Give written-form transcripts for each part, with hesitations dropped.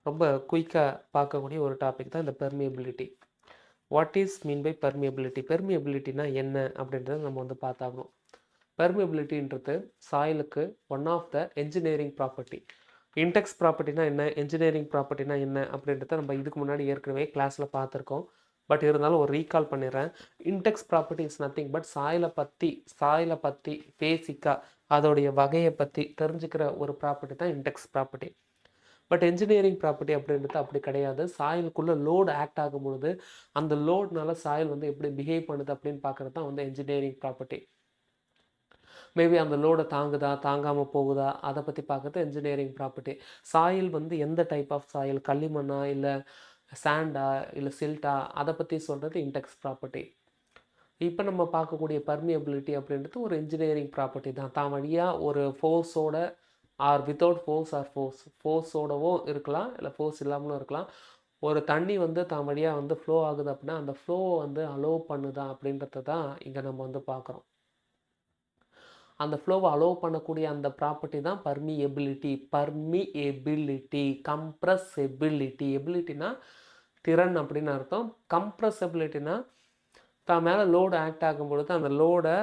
ரொம்ப குயிக்காக பார்க்கக்கூடிய ஒரு டாபிக் தான் இந்த permeability. What is mean by permeability? பெர்மியபிலிட்டினா என்ன அப்படின்றத நம்ம வந்து பார்த்தாகணும். பெர்மியபிலிட்டின்றது சாயிலுக்கு one of the engineering property. Index ப்ராப்பர்ட்டினா என்ன, என்ஜினியரிங் ப்ராப்பர்ட்டினா என்ன அப்படின்றத நம்ம இதுக்கு முன்னாடி ஏற்கனவே கிளாஸில் பார்த்துருக்கோம். பட் இருந்தாலும் ஒரு ரீகால் பண்ணிடுறேன். Index property is nothing but சாயிலை பற்றி பேசிக்காக அதோடைய வகையை பற்றி தெரிஞ்சுக்கிற ஒரு ப்ராப்பர்ட்டி தான் index property. But engineering property அப்படின்றது அப்படி கிடையாது. சாயிலுக்குள்ளே லோடு ஆக்ட் ஆகும் பொழுது அந்த லோட்னால சாயில் வந்து எப்படி பிஹேவ் பண்ணுது அப்படின்னு பார்க்குறது தான் வந்து என்ஜினியரிங் ப்ராப்பர்ட்டி. மேபி அந்த லோடை தாங்குதா தாங்காமல் போகுதா அதை பற்றி பார்க்குறது என்ஜினியரிங் ப்ராப்பர்ட்டி. சாயில் வந்து எந்த டைப் ஆஃப் சாயில், களிமண்ணா இல்லை சாண்டா இல்லை சில்ட்டா, அதை பற்றி சொல்கிறது இன்டெக்ஸ் ப்ராப்பர்ட்டி. இப்போ நம்ம பார்க்கக்கூடிய பர்மியபிலிட்டி அப்படின்றது ஒரு இன்ஜினியரிங் ப்ராப்பர்ட்டி தான். தான் வழியாக ஒரு ஃபோர்ஸோட ஆர் வித்தவுட் ஃபோர்ஸோடவும் இருக்கலாம், இல்லை ஃபோர்ஸ் இல்லாமலும் இருக்கலாம். ஒரு தண்ணி வந்து தான் வழியாக வந்து ஃப்ளோ ஆகுது அப்படின்னா அந்த ஃப்ளோ வந்து அலோவ் பண்ணுதா அப்படின்றத தான் இங்கே நம்ம வந்து பார்க்குறோம். அந்த ஃப்ளோவை அலோவ் பண்ணக்கூடிய அந்த ப்ராப்பர்ட்டி தான் பர்மியபிலிட்டி. கம்ப்ரஸபிலிட்டி, எபிலிட்டினா திறன் அப்படின்னு அர்த்தம். கம்ப்ரஸபிலிட்டினா தான் மேலே லோடு ஆக்ட் ஆகும் பொழுது அந்த லோடை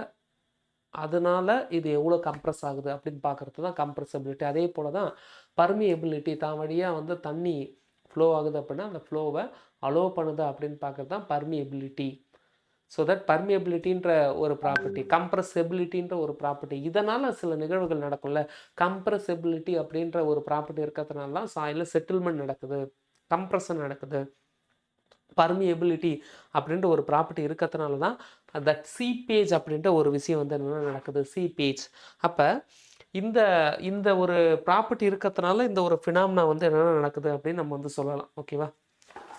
அதனால இது எவ்வளோ கம்ப்ரஸ் ஆகுது அப்படின்னு பார்க்குறது தான் கம்ப்ரஸபிலிட்டி. அதே போல் தான் பர்மியபிலிட்டி, தான் வழியாக வந்து தண்ணி ஃப்ளோ ஆகுது அப்படின்னா அந்த ஃப்ளோவை அலோவ் பண்ணுது அப்படின்னு பார்க்குறது தான் பர்மியபிலிட்டி. ஸோ தட் பர்மியபிலிட்டின்ற ஒரு ப்ராப்பர்ட்டி, கம்ப்ரஸபிலிட்டின்ற ஒரு ப்ராப்பர்ட்டி, இதனால் சில நிகழ்வுகள் நடக்கும்ல. கம்ப்ரஸபிலிட்டி அப்படின்ற ஒரு ப்ராப்பர்ட்டி இருக்கிறதுனால தான் சாயில் செட்டில்மெண்ட் நடக்குது, கம்ப்ரஷன் நடக்குது. பர்மியபிலிட்டி அப்படின்ற ஒரு ப்ராப்பர்ட்டி இருக்கிறதுனால தான் தட் சீப்பேஜ் அப்படின்ற ஒரு விஷயம் வந்து என்ன நடக்குது, சீப்பேஜ். அப்போ இந்த இந்த ஒரு ப்ராப்பர்ட்டி இருக்கிறதுனால இந்த ஒரு ஃபினாமினா வந்து என்னென்ன நடக்குது அப்படின்னு நம்ம வந்து சொல்லலாம். ஓகேவா?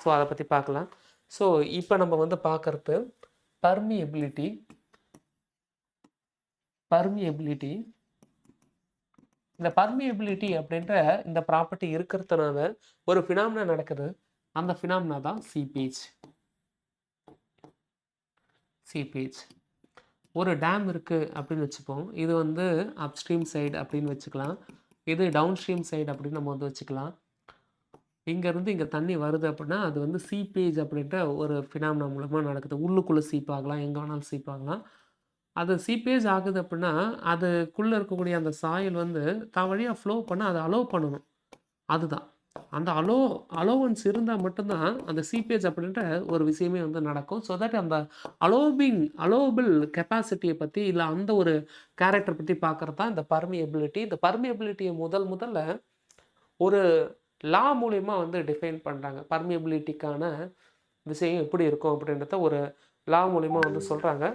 ஸோ அதை பற்றி பார்க்கலாம். ஸோ இப்போ நம்ம வந்து பார்க்குறது பர்மியபிலிட்டி. இந்த பர்மியபிலிட்டி அப்படின்ற இந்த ப்ராப்பர்ட்டி இருக்கிறதுனால ஒரு ஃபினாமினா நடக்குது. அந்த ஃபினாமினா தான் சீப்பேஜ். ஒரு டேம் இருக்குது அப்படின்னு வச்சுப்போம். இது வந்து அப்ஸ்ட்ரீம் சைடு அப்படின்னு வச்சுக்கலாம், இது டவுன் ஸ்ட்ரீம் சைடு அப்படின்னு நம்ம வந்து வச்சுக்கலாம். இங்கேருந்து இங்கே தண்ணி வருது அப்படின்னா அது வந்து சீப்பேஜ் அப்படின்ற ஒரு ஃபினாமினா மூலமாக நடக்குது. உள்ளுக்குள்ளே சீப் ஆகலாம், எங்கே வேணாலும் சீப் ஆகலாம். அது சீப்பேஜ் ஆகுது அப்படின்னா அதுக்குள்ளே இருக்கக்கூடிய அந்த சாயில் வந்து தான் வழியாக ஃப்ளோ பண்ண அதை அலோவ் பண்ணணும். அதுதான் அந்த அலோவன்ஸ் இருந்தால் மட்டும்தான் அந்த சீப்பேஜ் அப்படின்ற ஒரு விஷயமே வந்து நடக்கும். ஸோ தட் அந்த அலோவபிள் கெப்பாசிட்டியை பற்றி இல்லை அந்த ஒரு கேரக்டர் பற்றி பார்க்குறது தான் இந்த பர்மியபிலிட்டி. இந்த பர்மியபிலிட்டியை முதல்ல ஒரு லா மூலயமா வந்து டிஃபைன் பண்ணுறாங்க. பர்மியபிலிட்டிக்கான விஷயம் எப்படி இருக்கும் அப்படின்றத ஒரு லா மூலயமா வந்து சொல்கிறாங்க.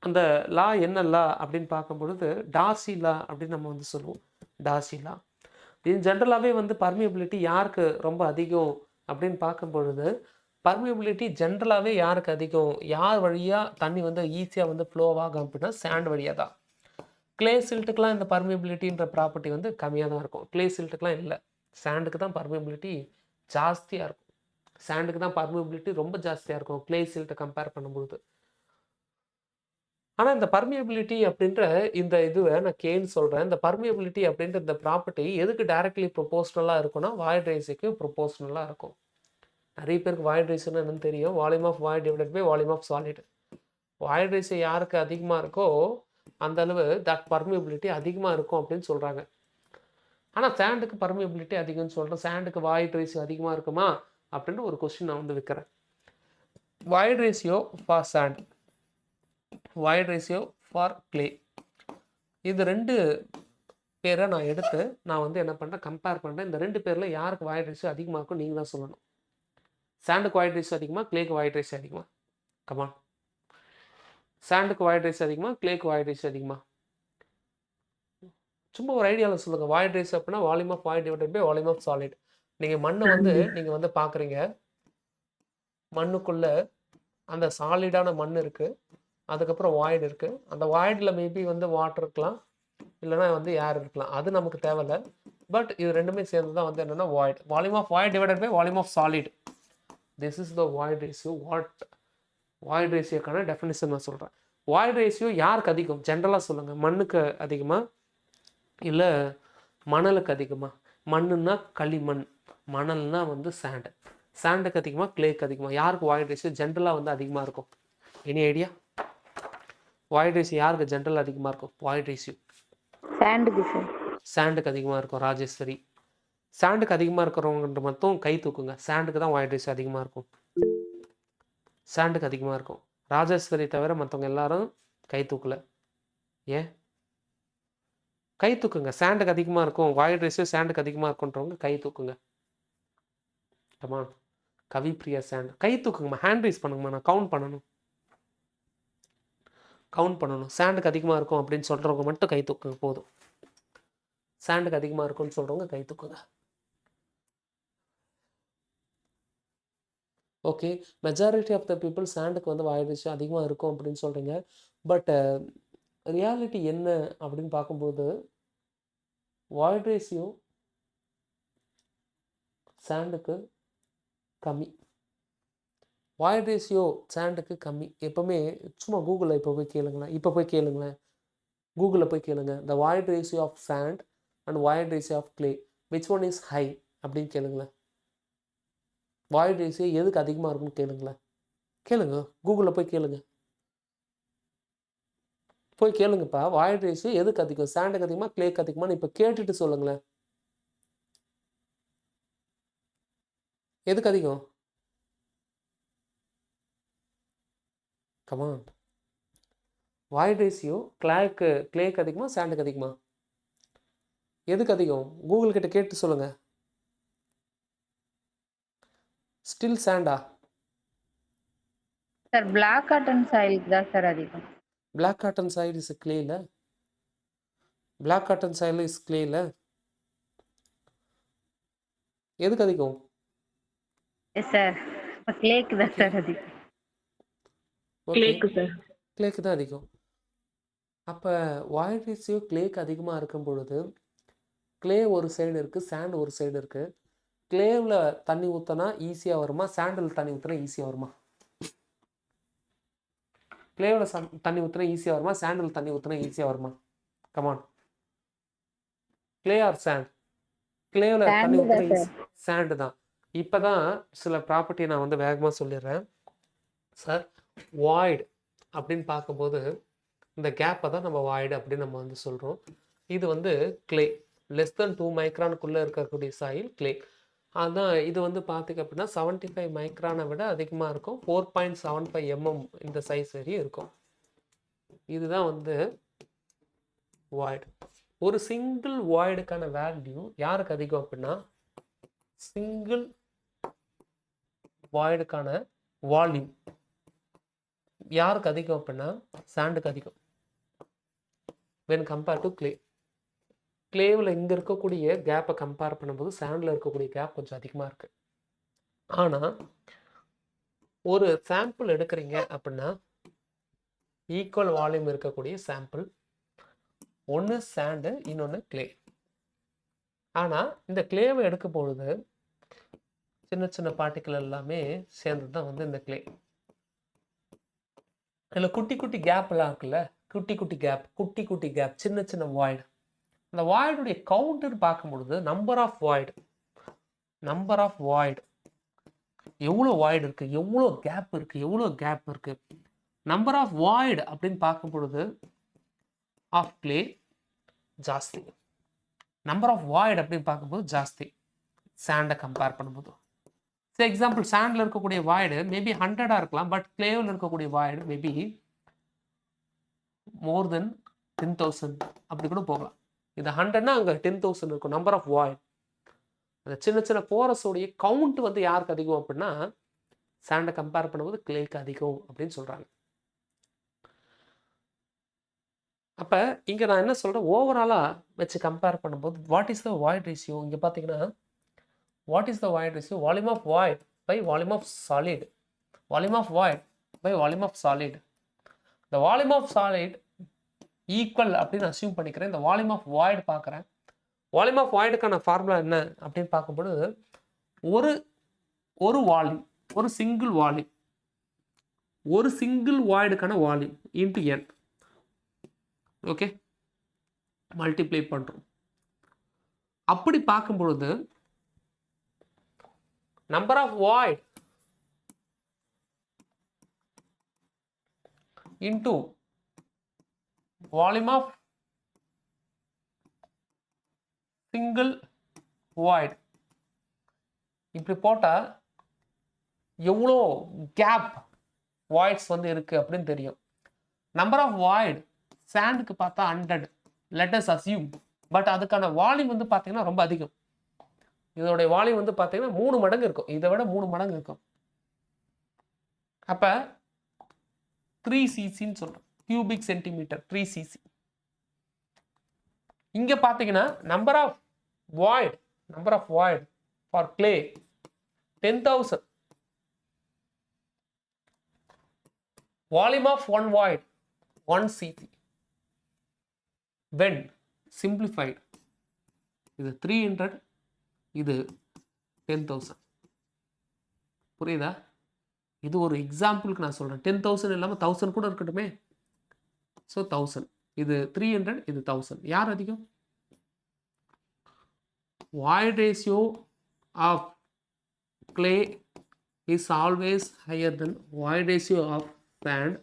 அந்த லா என்ன லா அப்படின்னு பார்க்கும் பொழுது டார்சி லா அப்படின்னு நம்ம வந்து சொல்லுவோம். டார்சி லா இன் ஜென்ரலாகவே வந்து பர்மியபிலிட்டி யாருக்கு ரொம்ப அதிகம் அப்படின்னு பார்க்கும் பொழுது பர்மியபிலிட்டி ஜென்ரலாகவே யாருக்கு அதிகம், யார் வழியாக தண்ணி வந்து ஈஸியாக வந்து ஃப்ளோ ஆகும் அப்படின்னா சாண்ட் வழியாக தான். கிளே சில்ட்டுக்கெலாம் இந்த பர்மியபிலிட்டின்ற ப்ராப்பர்ட்டி வந்து கம்மியாக தான் இருக்கும். கிளே சில்ட்டுக்கெலாம் இல்லை, சாண்டுக்கு தான் பர்மியபிலிட்டி ஜாஸ்தியாக இருக்கும். சாண்டுக்கு தான் பர்மியபிலிட்டி ரொம்ப ஜாஸ்தியாக இருக்கும் கிளே சில்ட்டை கம்பேர் பண்ணும்போது. ஆனால் இந்த பர்மியபிலிட்டி அப்படின்ற இந்த இதுவை நான் கேன்னு சொல்கிறேன். இந்த பர்மியபிலிட்டி அப்படின்ற இந்த ப்ராப்பர்ட்டி எதுக்கு டைரக்ட்லி ப்ரொபோஷனலாக இருக்குன்னா வாய்ட் ரேஸுக்கு ப்ரொபோஷனலாக இருக்கும். நிறைய பேருக்கு வாய்ட் ரேஸ்ன்னு என்னன்னு தெரியும். Volume of void divided by volume of solid. Void ratio யாருக்கு அதிகமாக இருக்கோ அந்த அளவு தட் பர்மியபிலிட்டி அதிகமாக இருக்கும் அப்படின்னு சொல்கிறாங்க. ஆனால் சாண்டுக்கு பர்மியபிலிட்டி அதிகம்னு சொல்கிறேன். சாண்டுக்கு வாய்ட் ரேஸ் அதிகமாக இருக்குமா அப்படின்னு ஒரு கொஸ்டின் நான் வந்து வைக்கிறேன். Void ratio for sand, void ratio for clay, இது ரெண்டு பேரை நான் எடுத்து நான் வந்து என்ன பண்ணுறேன், கம்பேர் பண்ணுறேன். இந்த ரெண்டு பேரில் யாருக்கு வாய்ட் ரேஷியோ அதிகமாக இருக்கும் நீங்கள் தான் சொல்லணும். சாண்டுக்கு வாய்ட் ரேஷியோ அதிகமாக, கிளேக்கு வாய்ட் ரேஷியோ அதிகமாக? கமான், சாண்டுக்கு வாய்ட் ரேஷியோ அதிகமாக, கிளேக்கு வாய்ட் ரேஷியோ அதிகமாக? சும்மா ஒரு ஐடியாவில் சொல்லுங்கள். வாய்ட் ரேஷியோ அப்படின்னா volume of void divided by volume of solid. நீங்கள் மண்ணை வந்து நீங்கள் வந்து பார்க்குறீங்க, மண்ணுக்குள்ளே அந்த சாலிடான மண் இருக்குது, அதுக்கப்புறம் வாய்டு இருக்குது. அந்த வாய்டில் மேபி வந்து வாட்டர் இருக்கலாம், இல்லைனா வந்து ஏர் இருக்கலாம், அது நமக்கு தேவையில்லை. பட் இது ரெண்டுமே சேர்ந்து தான் வந்து என்னென்னா void, volume of void divided by volume of solid. This is the void ratio. Void ரேஷியோக்கான டெஃபினிஷன் நான் சொல்கிறேன். வாய்ட் ரேஷியோ யாருக்கு அதிகம் ஜென்ரலாக சொல்லுங்கள். மண்ணுக்கு அதிகமாக இல்லை மணலுக்கு அதிகமாக? மண்ணுன்னா களிமண், மணல்னா வந்து சாண்டு. சாண்டுக்கு அதிகமாக, கிளேக்கு அதிகமாக. யாருக்கு வாய்ட் ரேஷியோ ஜென்ரலாக வந்து அதிகமாக இருக்கும்? Any idea? வாய்ட் ரேஷியோ யாருக்கு ஜென்ரல் அதிகமாக இருக்கும்? வாய்ட் ரேஷியோ சாண்டுக்கு சார். சாண்டுக்கு அதிகமாக இருக்கும். ராஜேஸ்வரி, சாண்டுக்கு அதிகமாக இருக்கிறவங்க மட்டும் கை தூக்குங்க. சாண்டுக்கு தான் வாய்ட் ரேஷியோ அதிகமாக இருக்கும். சாண்டுக்கு அதிகமாக இருக்கும். ராஜேஸ்வரி தவிர மற்றவங்க எல்லாரும் கை தூக்கல. ஏன்? கை தூக்குங்க. சாண்டுக்கு அதிகமாக இருக்கும், வாய்ட் ரேஷியோ சாண்டுக்கு அதிகமாக இருக்குன்றவங்க கை தூக்குங்க. கமா கவிப்ரியா சாண்ட், கை தூக்குங்கம்மா. ஹேண்ட் ரைஸ் பண்ணுங்கம்மா. நான் கவுண்ட் பண்ணணும். சாண்டுக்கு அதிகமாக இருக்கும் அப்படின்னு சொல்கிறவங்க மட்டும் கை தூக்குங்க போதும். சாண்டுக்கு அதிகமாக இருக்கும்னு சொல்கிறவங்க கை தூக்குங்க. Okay, majority of the people சாண்டுக்கு வந்து வாய்ட் ரேஷியோ அதிகமாக இருக்கும் அப்படின்னு சொல்கிறீங்க. பட் ரியாலிட்டி என்ன அப்படின்னு பார்க்கும்போது வாய்ட் ரேஷியோ சாண்டுக்கு கம்மி. வாய்ட் ரேஷியோ சாண்டுக்கு கம்மி. எப்போவுமே சும்மா கூகுளில் இப்போ போய் கேளுங்களேன். கூகுளில் போய் கேளுங்க, the void ratio of sand and void ratio of clay which one is high அப்படின்னு கேளுங்களேன். வாய்ட் ரேஷியோ எதுக்கு அதிகமாக இருக்குன்னு கேளுங்க. கூகுளில் போய் கேளுங்கப்பா. வாய்ட் ரேஷியோ எதுக்கு அதிகம்? சாண்டுக்கு அதிகமாக, கிளேக்கு அதிகமானு இப்போ கேட்டுட்டு சொல்லுங்களேன். எதுக்கு அதிகம்? கமான். வாய்ட் ரேஷியோ கிளேக்கு அதிகமா, சாண்டுக்கு அதிகமா? எதுக்கு அதிகம்? கூகுள் கிட்ட கேட்டு சொல்லுங்க. ஸ்டில் சாண்டா? சார் பிளாக் காட்டன் சாயிலுக்கு தான் சார் அதிகம். பிளாக் காட்டன் சாயில் இஸ் கிளேல. பிளாக் காட்டன் சாயில் இஸ் கிளேல. எதுக்கு அதிகம்? எஸ் சார், கிளேக்கு தான் சார் அதிகம். கிளேக்கு தான் அதிகம். அப்போ வாய்ட் ரேஷியோ கிளேக்கு அதிகமாக இருக்கும் பொழுது கிளே ஒரு சைடு இருக்குது, சாண்ட் ஒரு சைடு இருக்குது. கிளேவில் தண்ணி ஊற்றினா ஈஸியாக வருமா? சாண்டில் தண்ணி ஊற்றினா ஈஸியாக வருமா? கிளேவில் தண்ணி ஊற்றினா ஈஸியாக வருமா? சாண்டில் தண்ணி ஊற்றினா ஈஸியாக வருமா? கமான். Clay or sand? கிளேவில் தண்ணி ஊற்றினா சாண்டு தான். இப்போ தான் சில ப்ராப்பர்ட்டியை நான் வந்து வேகமாக சொல்லிடுறேன் சார். வாய்டு அப்படின்னு பார்க்கும்போது இந்த கேப்பை தான் நம்ம வாய்டு அப்படின்னு நம்ம வந்து சொல்கிறோம். இது வந்து கிளே, லெஸ் தென் 2 மைக்ரானுக்குள்ளே இருக்கக்கூடிய சாயில் கிளே. அதான் இது வந்து பார்த்திங்க அப்படின்னா 75 மைக்ரானை விட அதிகமாக இருக்கும். 4.75 mm இந்த சைஸ் வரையும் இருக்கும். இதுதான் வந்து வாய்டு. ஒரு சிங்கிள் வாய்டுக்கான வேல்யூ யாருக்கு அதிகம் அப்படின்னா, சிங்கிள் வாய்டுக்கான வால்யூம் யாருக்கு அதிகம் அப்படின்னா சாண்டுக்கு அதிகம் when compared to clay. கிளேவில் இங்கே இருக்கக்கூடிய கேப்பை கம்பேர் பண்ணும்போது சாண்டில் இருக்கக்கூடிய கேப் கொஞ்சம் அதிகமாக இருக்குது. ஆனால் ஒரு சாம்பிள் எடுக்கிறீங்க அப்படின்னா ஈக்குவல் வால்யூம் இருக்கக்கூடிய சாம்பிள், ஒன்று சாண்டு, இன்னொன்று கிளே. ஆனால் இந்த கிளேவை எடுக்கும் பொழுது சின்ன சின்ன பார்ட்டிக்கல் எல்லாமே சேர்ந்து தான் வந்து இந்த கிளே. இதில் குட்டி குட்டி கேப்லாம் இருக்குல்ல, குட்டி குட்டி கேப், சின்ன சின்ன வாய்டு. அந்த வாய்டுடைய கவுண்டர் பார்க்கும்பொழுது நம்பர் ஆஃப் வாய்டு எவ்வளோ வாய்டு இருக்குது, எவ்வளோ கேப் இருக்குது. நம்பர் ஆஃப் வாய்டு அப்படின்னு பார்க்கும் பொழுது ஆஃப் கிளே ஜாஸ்தி. நம்பர் ஆஃப் வாய்டு அப்படின்னு பார்க்கும்போது ஜாஸ்தி சாண்டை கம்பேர் பண்ணும்போது. ஃபார் எக்ஸாம்பிள் சாண்டில் இருக்கக்கூடிய வாய்டு மேபி 100 இருக்கலாம், பட் கிளேவில் இருக்கக்கூடிய வாய்டு மேபி மோர் தென் 10,000 அப்படி கூட போகலாம். இது 100னா அங்கே 10,000 இருக்கும் நம்பர் ஆஃப் வாய்டு. அந்த சின்ன சின்ன போரஸோடைய கவுண்ட் வந்து யாருக்கு அதிகம் அப்படின்னா சாண்டை கம்பேர் பண்ணும்போது கிளேக்கு அதிகம் அப்படின்னு சொல்கிறாங்க. அப்போ இங்கே நான் என்ன சொல்கிறேன், ஓவராலாக வச்சு கம்பேர் பண்ணும்போது what is the void ratio? இங்கே பார்த்தீங்கன்னா what is the void ratio? Volume of void by volume of solid. Volume of void by volume of solid. இந்த வால்யூம் ஆஃப் சாலிட் ஈக்குவல் அப்படின்னு அசியூம் பண்ணிக்கிறேன். இந்த வால்யூம் ஆஃப் வாய்டு பார்க்குறேன். Volume of வாய்டுக்கான formula என்ன அப்படின்னு பார்க்கும்போது ஒரு வால்யூம், ஒரு சிங்கிள் வாய்டுக்கான volume into N. Okay, multiply பண்ணுறோம். அப்படி பார்க்கும் பொழுது number of void into volume of single void. இப்படி போட்டா எவ்வளோ கேப் வாய்ட்ஸ் வந்து இருக்கு அப்படின்னு தெரியும். நம்பர் ஆஃப் வாய்ட் சாண்டுக்கு பார்த்தா 100, லெட் அஸ் அஸ்யூம். பட் அதுக்கான வால்யூம் வந்து பார்த்தீங்கன்னா ரொம்ப அதிகம். இதோடைய வால்யூம் வந்து பார்த்தீங்கன்னா 3 மடங்கு இருக்கும். இதை விட 3 மடங்கு இருக்கும். அப்ப 3cc சொல்றோம், கியூபிக் சென்டிமீட்டர் 3cc. இங்க பார்த்தீங்கன்னா number of void for clay 10,000. Volume of one void 1 cc. When simplified, இது 300, இது 10,000. புரியுதா? இது ஒரு எக்ஸாம்பிளுக்கு நான் சொல்றேன். 10,000 இல்லாமல் 1000 கூட இருக்கட்டுமே. ஸோ 1000, இது 300, இது 1000. யார் அதிகம்? Void ratio of clay is always higher than void ratio of sand.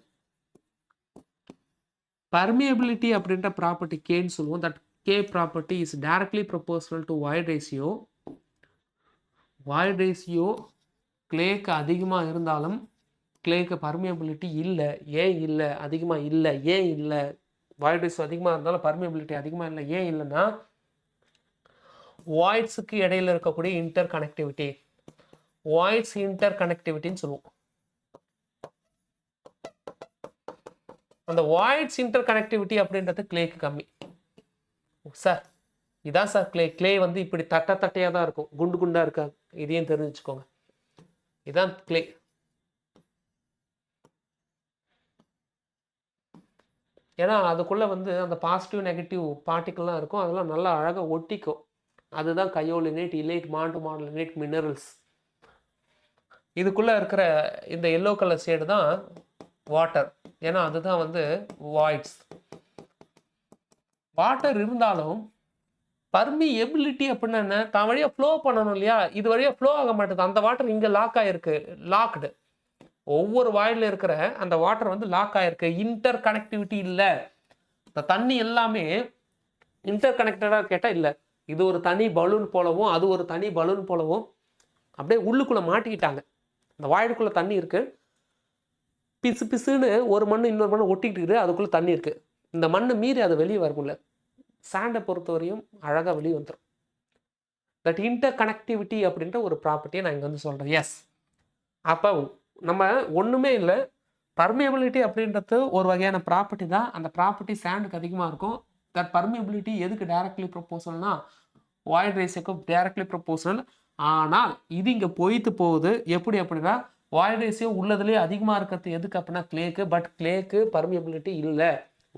Permeability அப்படின்ற ப்ராப்பர்ட்டி கேன்னு சொல்லுவோம். That K property is directly proportional to void ratio. Void ratio கிளேக்கு அதிகமாக இருந்தாலும் கிளேக்கு பர்மியபிலிட்டி இல்லை. ஏன் இல்லை? அதிகமாக இல்லை. ஏன் இல்லை? வாய்ட் ரேஷியோ அதிகமாக இருந்தாலும் பர்மியபிலிட்டி அதிகமாக இல்லை. ஏன் இல்லைன்னா வாய்ட்ஸுக்கு இடையில இருக்கக்கூடிய இன்டர் கனெக்டிவிட்டி, வாய்ட்ஸ் இன்டர் கனெக்டிவிட்டின்னு சொல்லுவோம். அந்த வாய்ட்ஸ் இன்டர் கனெக்டிவிட்டி அப்படின்றது கிளேக்கு கம்மி. சார் இதான் சார் கிளே வந்து இப்படி தட்டையாக தான் இருக்கும், குண்டு குண்டா இருக்காது. இதையும் தெரிஞ்சுக்கோங்க. இதான் கிளே. ஏன்னா அதுக்குள்ள வந்து அந்த பாசிட்டிவ் நெகட்டிவ் பார்ட்டிகல்லாம் இருக்கும், அதெல்லாம் நல்லா அழகாக ஒட்டிக்கும். அதுதான் கையோலினேட், இலேட், மாண்டோமாலினேட் மினரல்ஸ். இதுக்குள்ள இருக்கிற இந்த எல்லோ கலர் ஷேடு தான் வாட்டர். ஏன்னா அதுதான் வந்து வாய்ட்ஸ். வாட்டர் இருந்தாலும் பர்மியபிலிட்டி அப்படின்னா என்ன? தான் வழியாக ஃப்ளோ பண்ணணும் இல்லையா? இது வழியாக ஃப்ளோ ஆக மாட்டேது. அந்த வாட்டர் இங்கே லாக் ஆகிருக்கு, லாக்டு. ஒவ்வொரு வாயில இருக்கிற அந்த வாட்டர் வந்து லாக் ஆகிருக்கு. இன்டர் கனெக்டிவிட்டி இல்லை. இந்த தண்ணி எல்லாமே இன்டர் கனெக்டடாக கேட்டால் இல்லை. இது ஒரு தனி பலூன் போலவும் அது ஒரு தனி பலூன் போலவும் அப்படியே உள்ளுக்குள்ளே மாட்டிக்கிட்டாங்க. இந்த வாயிலுக்குள்ளே தண்ணி இருக்குது, பிசு பிசுன்னு ஒரு மண் இன்னொரு மண் ஒட்டிக்கிட்டு இருக்குது, அதுக்குள்ளே தண்ணி இருக்குது. இந்த மண்ணை மீறி அது வெளியே வரமுடியல. சாண்டை பொறுத்தவரையும் அழகாக வெளியே வந்துடும். தட் இன்டர் கனெக்டிவிட்டி அப்படின்ற ஒரு ப்ராப்பர்ட்டியை நான் இங்கே வந்து சொல்கிறேன். எஸ், அப்போ நம்ம ஒன்றுமே இல்லை, பர்மியபிலிட்டி அப்படின்றது ஒரு வகையான ப்ராப்பர்ட்டி தான். அந்த ப்ராப்பர்ட்டி சாண்டுக்கு அதிகமாக இருக்கும். தட் பர்மியபிலிட்டி எதுக்கு டைரக்ட்லி ப்ரொபோஷனல்னா வாய்ட் ரேஷியோக்கு டைரக்ட்லி ப்ரொபோஷனல். ஆனால் இது இங்கே போயிட்டு போகுது. எப்படி அப்படின்னா வாய்ட் ரேஷியோ உள்ளதுலேயே அதிகமாக இருக்கிறது எதுக்கு அப்படின்னா கிளேக்கு. பட் கிளேக்கு பர்மியபிலிட்டி இல்லை.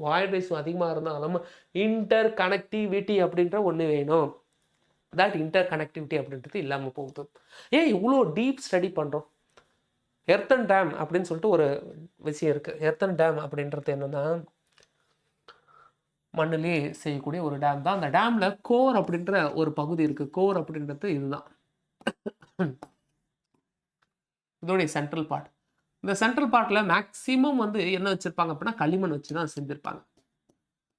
வாய்ட் ரேஷியோ அதிகமாக இருந்தாலும் இன்டர் கனெக்டிவிட்டி அப்படின்ற ஒன்று வேணும். தட் இன்டர் கனெக்டிவிட்டி அப்படின்றது இல்லாமல் போகுது. ஏன் இவ்வளோ டீப் ஸ்டடி பண்ணுறோம்? எர்த்தன் டேம் அப்படின்னு சொல்லிட்டு ஒரு விஷயம் இருக்குது. எர்த்தன் டேம் அப்படின்றது என்னென்னா மண்ணிலே செய்யக்கூடிய ஒரு டேம் தான். அந்த டேமில் கோர் அப்படின்ற ஒரு பகுதி இருக்குது. கோர் அப்படின்றது இதுதான், இதோடைய சென்ட்ரல் பார்ட். இந்த சென்ட்ரல் பார்ட்டில் மேக்சிமம் வந்து என்ன வச்சுருப்பாங்க அப்படின்னா களிமண் வச்சு தான் செஞ்சுருப்பாங்க.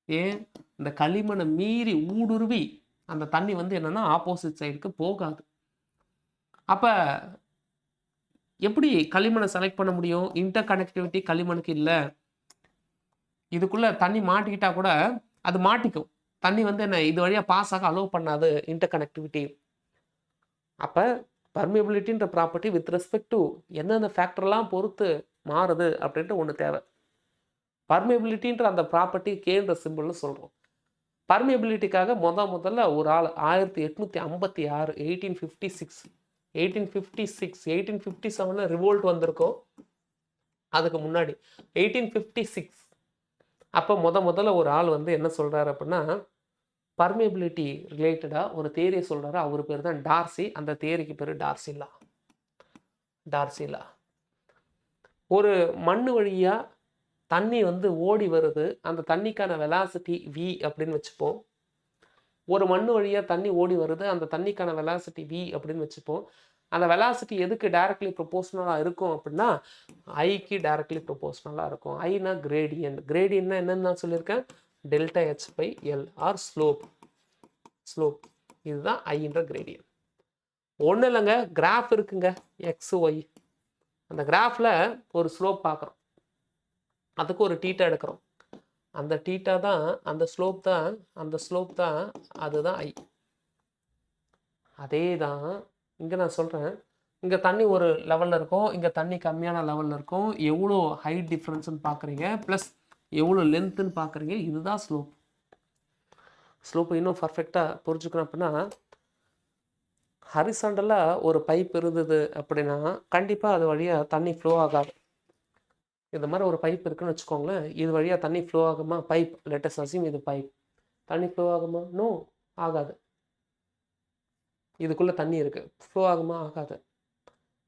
ஏன்? இந்த களிமண்ணை மீறி ஊடுருவி அந்த தண்ணி வந்து என்னென்னா ஆப்போசிட் சைடுக்கு போகாது. அப்போ எப்படி களிமண்ணை செலக்ட் பண்ண முடியும்? இன்டர் கனெக்டிவிட்டி களிமண்ணுக்கு இல்லை. இதுக்குள்ளே தண்ணி மாட்டிக்கிட்டால் கூட அது மாட்டிக்கும். தண்ணி வந்து என்ன இது வழியாக பாஸ் ஆக அலோவ் பண்ணாது, இன்டர் கனெக்டிவிட்டி. அப்போ பர்மியபிலிட்டின்ற ப்ராப்பர்ட்டி வித் ரெஸ்பெக்ட் டு எந்தெந்த ஃபேக்டர்லாம் பொறுத்து மாறுது அப்படின்ட்டு ஒன்று தேவை. பர்மியபிலிட்டின்ற அந்த ப்ராப்பர்ட்டி கேன்ற சிம்பிள்னு சொல்கிறோம். பர்மியபிலிட்டிக்காக முதல்ல ஒரு ஆள் 1856 1857 ரிவோல்ட் வந்திருக்கோம். அதுக்கு முன்னாடி 1856 அப்போ முதல்ல ஒரு ஆள் வந்து என்ன சொல்கிறாரு அப்படின்னா பர்மியபிலிட்டி ரிலேட்டடாக ஒரு தேரியை சொல்கிறாரு. அவர் பேர் தான் டார்சி. அந்த தேரிக்கு பேர் டார்சிலா. ஒரு மண் வழியாக தண்ணி வந்து ஓடி வருது. அந்த தண்ணிக்கான வெலாசிட்டி v அப்படின்னு வச்சுப்போம். ஒரு மண் வழியாக தண்ணி ஓடி வருது, அந்த தண்ணிக்கான வெலாசிட்டி v அப்படின்னு வச்சுப்போம். அந்த வெலாசிட்டி எதுக்கு டைரக்ட்லி ப்ரொபோஷனலாக இருக்கும் அப்படின்னா ஐக்கு டைரக்ட்லி ப்ரொபோஷனலாக இருக்கும். ஐனா கிரேடியன்ட். கிரேடியன்ட்னா என்னன்னு நான் சொல்லியிருக்கேன், delta H by L R slope. Slope இதுதான் ஐன்ற கிரேடியன்ட். ஒன்றும் இல்லைங்க, கிராஃப் இருக்குங்க எக்ஸ் ஒய். அந்த கிராஃபில் ஒரு ஸ்லோப் பார்க்குறோம், அதுக்கு ஒரு டீட்டா எடுக்கிறோம். அந்த டீட்டா தான் அந்த ஸ்லோப் தான், அந்த ஸ்லோப் தான், அதுதான் ஐ. அதே தான் இங்கே நான் சொல்கிறேன். இங்கே தண்ணி ஒரு லெவலில் இருக்கும், இங்கே தண்ணி கம்மியான லெவலில் இருக்கும். எவ்வளோ ஹைட் டிஃப்ரென்ஸ்னு பார்க்குறீங்க, ப்ளஸ் எவ்வளோ லென்த்துன்னு பார்க்குறீங்க. இதுதான் ஸ்லோப். ஸ்லோப்பு இன்னும் பர்ஃபெக்டாக புரிஞ்சுக்கணும் அப்படின்னா, ஹரிசாண்டலாக ஒரு பைப் இருந்தது அப்படின்னா கண்டிப்பாக அது வழியாக தண்ணி ஃப்ளோ ஆகாது. இந்த மாதிரி ஒரு பைப் இருக்குன்னு வச்சுக்கோங்களேன், இது வழியாக தண்ணி ஃப்ளோ ஆகுமா? பைப், லெட்டஸ் அஸ்யூம் இது பைப். தண்ணி ஃப்ளோ ஆகுமா? நோ, ஆகாது. இதுக்குள்ளே தண்ணி இருக்குது, ஃப்ளோ ஆகுமா? ஆகாது.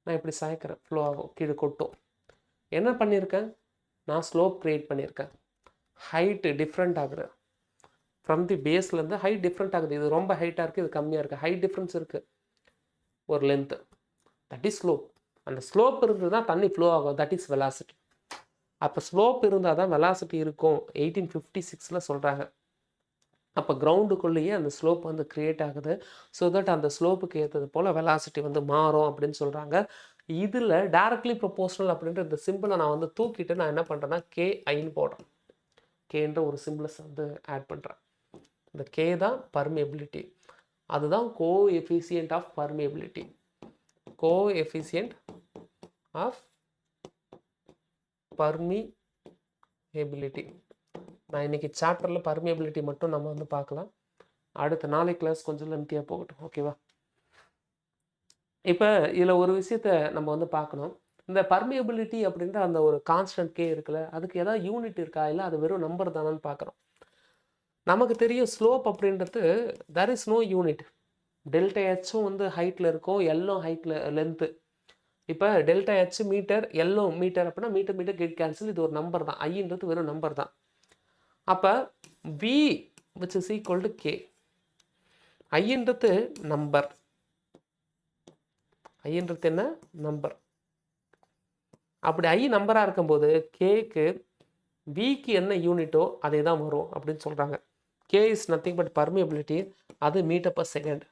நான் இப்படி சாய்க்கிறேன், ஃப்ளோ ஆகும், கீழே கொட்டும். என்ன பண்ணியிருக்கேன், நான் ஸ்லோப் க்ரியேட் பண்ணியிருக்கேன். ஹைட்டு டிஃப்ரெண்ட் ஆகுது, ஃப்ரம் தி பேஸ்லேருந்து ஹைட் டிஃப்ரெண்ட் ஆகுது. இது ரொம்ப ஹைட்டாக இருக்குது, இது கம்மியாக இருக்குது, ஹைட் டிஃப்ரென்ஸ் இருக்குது, ஒரு லென்த்து. That is slope. அந்த ஸ்லோப் இருந்தது தான் தண்ணி ஃப்ளோ ஆகும், தட் இஸ் வெலாசிட்டி. அப்போ ஸ்லோப் இருந்தால் தான் வெலாசிட்டி இருக்கும் 1856 சொல்கிறாங்க. அப்போ கிரவுண்டுக்குள்ளேயே அந்த ஸ்லோப் வந்து க்ரியேட் ஆகுது. ஸோ தட் அந்த ஸ்லோப்புக்கு ஏற்றது போல் வெலாசிட்டி வந்து மாறும் அப்படின்னு சொல்கிறாங்க. இதில் டைரக்ட்லி ப்ரொபோஷனல் அப்படின்ற இந்த சிம்பிளை நான் வந்து தூக்கிட்டு நான் என்ன பண்ணுறேன்னா கேஐன்னு போடுறேன். கேன்ற ஒரு சிம்பிளஸ் வந்து ஆட் பண்ணுறேன். இந்த கே தான் பர்மியபிலிட்டி, அதுதான் coefficient of permeability. Coefficient of permeability. நான் இன்றைக்கி சாப்டரில் பர்மியபிலிட்டி மட்டும் நம்ம வந்து பார்க்கலாம். அடுத்த நாளை கிளாஸ் கொஞ்சம் லென்த்தியாக போகட்டும், ஓகேவா? இப்போ இதில் ஒரு விஷயத்தை நம்ம வந்து பார்க்கணும். இந்த பர்மியபிலிட்டி அப்படின்ற அந்த ஒரு கான்ஸ்டன்ட் கே இருக்குல்ல, அதுக்கு ஏதாவது யூனிட் இருக்கா, இல்லை அது வெறும் நம்பர் தானேன்னு பார்க்குறோம். நமக்கு தெரியும் ஸ்லோப் அப்படின்றது there is no unit. Delta ஹெச்சும் வந்து ஹைட்டில் இருக்கும், எல்லும் ஹைட்டில் லென்த்து. இப்போ டெல்டா ஹெச் மீட்டர், எல்லும் மீட்டர் அப்படின்னா மீட்டர் மீட்டர் கெட் கேன்சல், இது ஒரு நம்பர் தான். ஐன்றது வெறும் நம்பர் தான். அப்போ V which is equal to K. ஐன்றது நம்பர், ஐன்றது என்ன? நம்பர். அப்படி ஐ நம்பராக இருக்கும்போது கேக்கு விக்கு என்ன யூனிட்டோ அதே தான் வரும் அப்படின்னு சொல்கிறாங்க. K is nothing but permeability, அது மீட்டர் பர் செகண்ட்.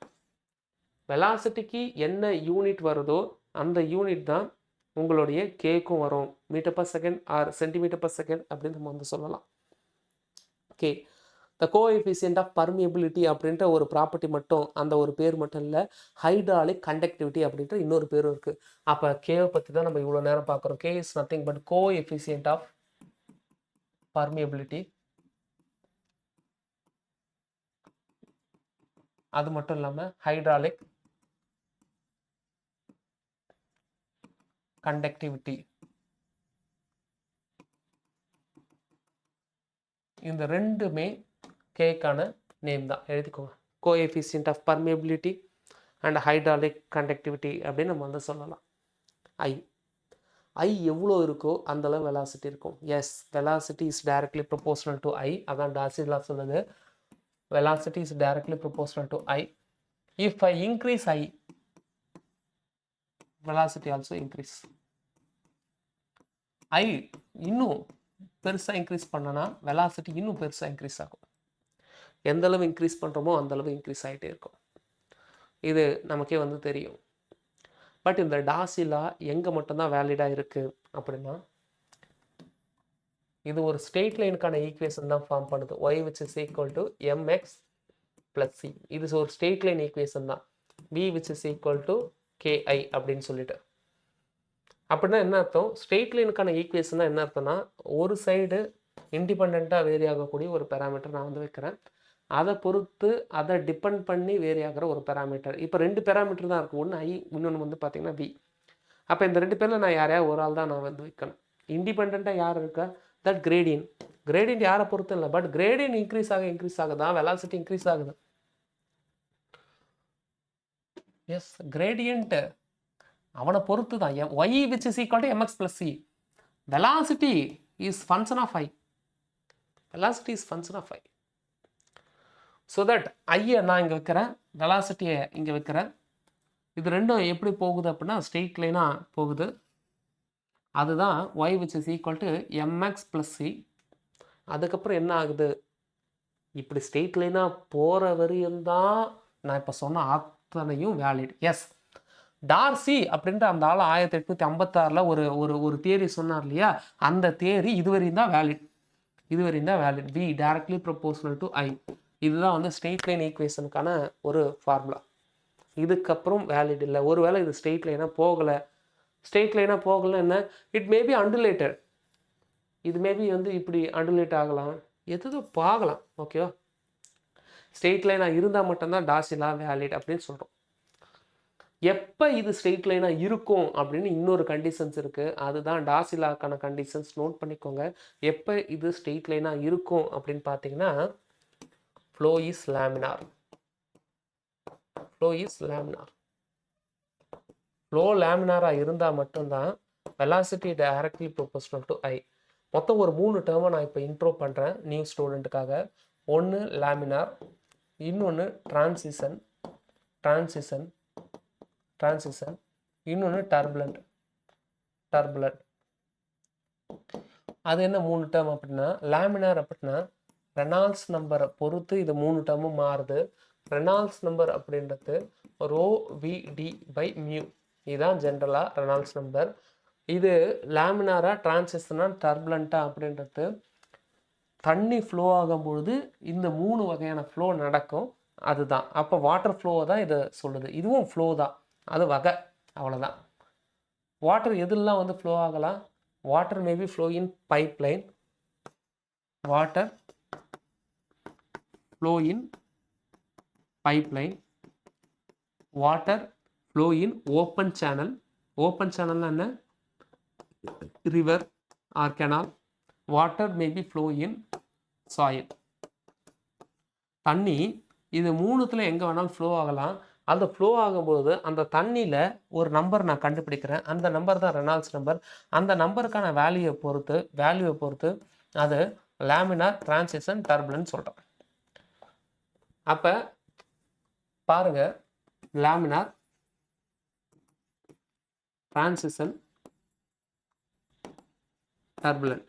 வெலாசிட்டிக்கு என்ன யூனிட் வருதோ அந்த யூனிட் தான் உங்களுடைய கேக்கும் வரும். Metre per second or centimetre per second அப்படின்னு நம்ம வந்து சொல்லலாம். Okay, the coefficient of permeability அப்படின்ற ஒரு ப்ராப்பர்ட்டி மட்டும், அந்த ஒரு பேர் மட்டும் இல்லை, ஹைட்ராலிக் கண்டக்டிவிட்டி அப்படின்ற இன்னொரு பேரும் இருக்குது. அப்போ கேவை பற்றி தான் நம்ம இவ்வளோ நேரம் பார்க்குறோம். K is nothing but coefficient of permeability. அது மட்டும் இல்லாமல் ஹைட்ராலிக் கண்டக்டிவிட்டி. இந்த ரெண்டுமே கேக்கான நேம் தான், எழுதிக்கோங்க. Coefficient of permeability and hydraulic conductivity அப்படின்னு நம்ம வந்து சொல்லலாம். ஐ ஐ எவ்வளோ இருக்கோ அந்தளவு வெலாசிட்டி இருக்கும். Yes, velocity is directly proportional to I. அதான் டார்சிலா சொல்லுது, velocity is directly proportional to I. If I increase I, velocity also increase. I இன்னும் பெருசாக இன்க்ரீஸ் பண்ணனா வெலாசிட்டி இன்னும் பெருசாக இன்க்ரீஸ் ஆகும். எந்த அளவு இன்க்ரீஸ் பண்ணுறோமோ அந்த அளவு இன்க்ரீஸ் ஆகிட்டே இருக்கும். இது நமக்கே வந்து தெரியும். பட் இந்த டார்சிலா எங்கே மட்டும்தான் வேலிடாக இருக்குது அப்படின்னா, இது ஒரு ஸ்ட்ரெயிட் லைனுக்கான ஈக்குவேஷன் தான் ஃபார்ம் பண்ணுது. y which is equal to mx plus c. இது ஒரு ஸ்ட்ரெயிட் லைன் ஈக்குவேஷன் தான். v which is equal to ki அப்படின்னு சொல்லிட்டு. அப்படின்னா என்ன அர்த்தம்? ஸ்ட்ரெயிட் லைனுக்கான ஈக்குவேஷன் தான் என்ன அர்த்தம்னா, ஒரு சைடு இண்டிபெண்ட்டாக வேரி ஆகக்கூடிய ஒரு பேராமீட்டர் நான் வந்து வைக்கிறேன், அதை பொறுத்து அதை டிபெண்ட் பண்ணி வேரி ஆகிற ஒரு பேராமீட்டர். இப்போ ரெண்டு பேராமீட்டர் தான் இருக்குது, ஒன்று ஐ, இன்னொன்று வந்து பார்த்தீங்கன்னா வி. அப்போ இந்த ரெண்டு பேரில் நான் யாரையாவது ஒரு ஆள் தான் நான் வந்து வைக்கணும். இண்டிபெண்ட்டாக யார் இருக்கா? That gradient. கிரேடியன்ட் யாரை பொறுத்து இல்லை, பட் கிரேடியன்ட் இன்க்ரீஸ் ஆகுதான் வெலாசிட்டி இன்க்ரீஸ் ஆகுது. எஸ், கிரேடியன்ட் அவனை பொறுத்து தான். y which is equal to mx plus c. velocity is function of I. velocity is function of I. so that I நான் இங்கே வைக்கிறேன், velocity இங்கே வைக்கிறேன். இது ரெண்டும் எப்படி போகுது அப்படின்னா ஸ்ட்ரெயிட் லைனாக போகுது. அதுதான் y which is equal to mx plus c. அதுக்கப்புறம் என்ன ஆகுது, இப்படி ஸ்ட்ரெயிட் லைனாக போகிற வரையும் தான் நான் இப்போ சொன்ன அத்தனையும் வேலிட். எஸ், டார்சி அப்படின்ற அந்த ஆள் 1856 ஒரு ஒரு ஒரு தியரி சொன்னார் இல்லையா, அந்த தியரி இதுவரையும் தான் வேலிட். இதுவரையும் தான் valid. v directly proportional to i. இதுதான் வந்து ஸ்ட்ரெயிட் லைன் ஈக்குவேஷனுக்கான ஒரு ஃபார்முலா. இதுக்கப்புறம் வேலிட் இல்லை. ஒருவேளை இது ஸ்ட்ரெயிட் லைனாக போகலை, ஸ்ட்ரெயிட் லைனாக போகலைன்னா என்ன, இட் மேபி அண்டுலேட்டட். இது மேபி வந்து இப்படி அண்டுலேட் ஆகலாம், எதுவும் பார்க்கலாம். ஓகேவா, ஸ்ட்ரெயிட் லைனாக இருந்தால் மட்டும்தான் டார்சிலா வேலிட் அப்படின்னு சொல்கிறோம். எப்போ இது ஸ்ட்ரெயிட் லைனாக இருக்கும் அப்படின்னு இன்னொரு கண்டிஷன்ஸ் இருக்குது. அதுதான் டார்சிலாக்கான கண்டிஷன்ஸ். நோட் பண்ணிக்கோங்க. எப்போ இது ஸ்ட்ரெயிட் லைனாக இருக்கும் அப்படின்னு பார்த்தீங்கன்னா, flow is laminar. Flow is laminar. Flow லேமினாராக இருந்தால் மட்டும்தான் velocity directly proportional to I. மொத்தம் ஒரு 3 டேர்மை நான் இப்போ இன்ட்ரோ பண்ணுறேன் நியூ ஸ்டூடெண்ட்டுக்காக. ஒன்று லேமினார், இன்னொன்று டிரான்சிஷன், இன்னொன்று டர்புலண்ட். அது என்ன 3 டேர்ம் அப்படின்னா, லேமினார் அப்படின்னா ரெனால்ட்ஸ் நம்பரை பொறுத்து இது 3 டேர்மும் மாறுது. ரெனால்ட்ஸ் நம்பர் அப்படின்றது rho V D by mu. இதுதான் ஜென்ரலாக ரெனால்ட்ஸ் நம்பர். இது லேமினாரா, டிரான்சிஷனா, டர்புலண்ட்டா அப்படின்றது தண்ணி ஃப்ளோ ஆகும்பொழுது இந்த 3 வகையான ஃப்ளோ நடக்கும். அதுதான் அப்போ வாட்டர் ஃப்ளோவை தான் இதை சொல்லுது. இதுவும் ஃப்ளோ தான், அது வகை, அவ்வளோதான். வாட்டர் எதுலாம் வந்து ஃப்ளோ ஆகலாம், water maybe flow in pipe line, water flow in pipeline, water flow in open channel. Open channel என்ன, river or canal. Water may be flow in soil. தண்ணி இது 3த்துல எங்கே வேணாலும் ஃப்ளோ ஆகலாம். அந்த ஃப்ளோ ஆகும்போது அந்த தண்ணியில் ஒரு நம்பர் நான் கண்டுபிடிக்கிறேன். அந்த நம்பர் தான் ரெனால்ட்ஸ் நம்பர். அந்த நம்பருக்கான வேல்யூவை பொறுத்து அது லேமினார், டிரான்சிஷன், டர்புலன்ட் சொல்கிறேன். அப்போ பாருங்க, லேமினார், டிரான்சிஷன், டர்புலண்ட்.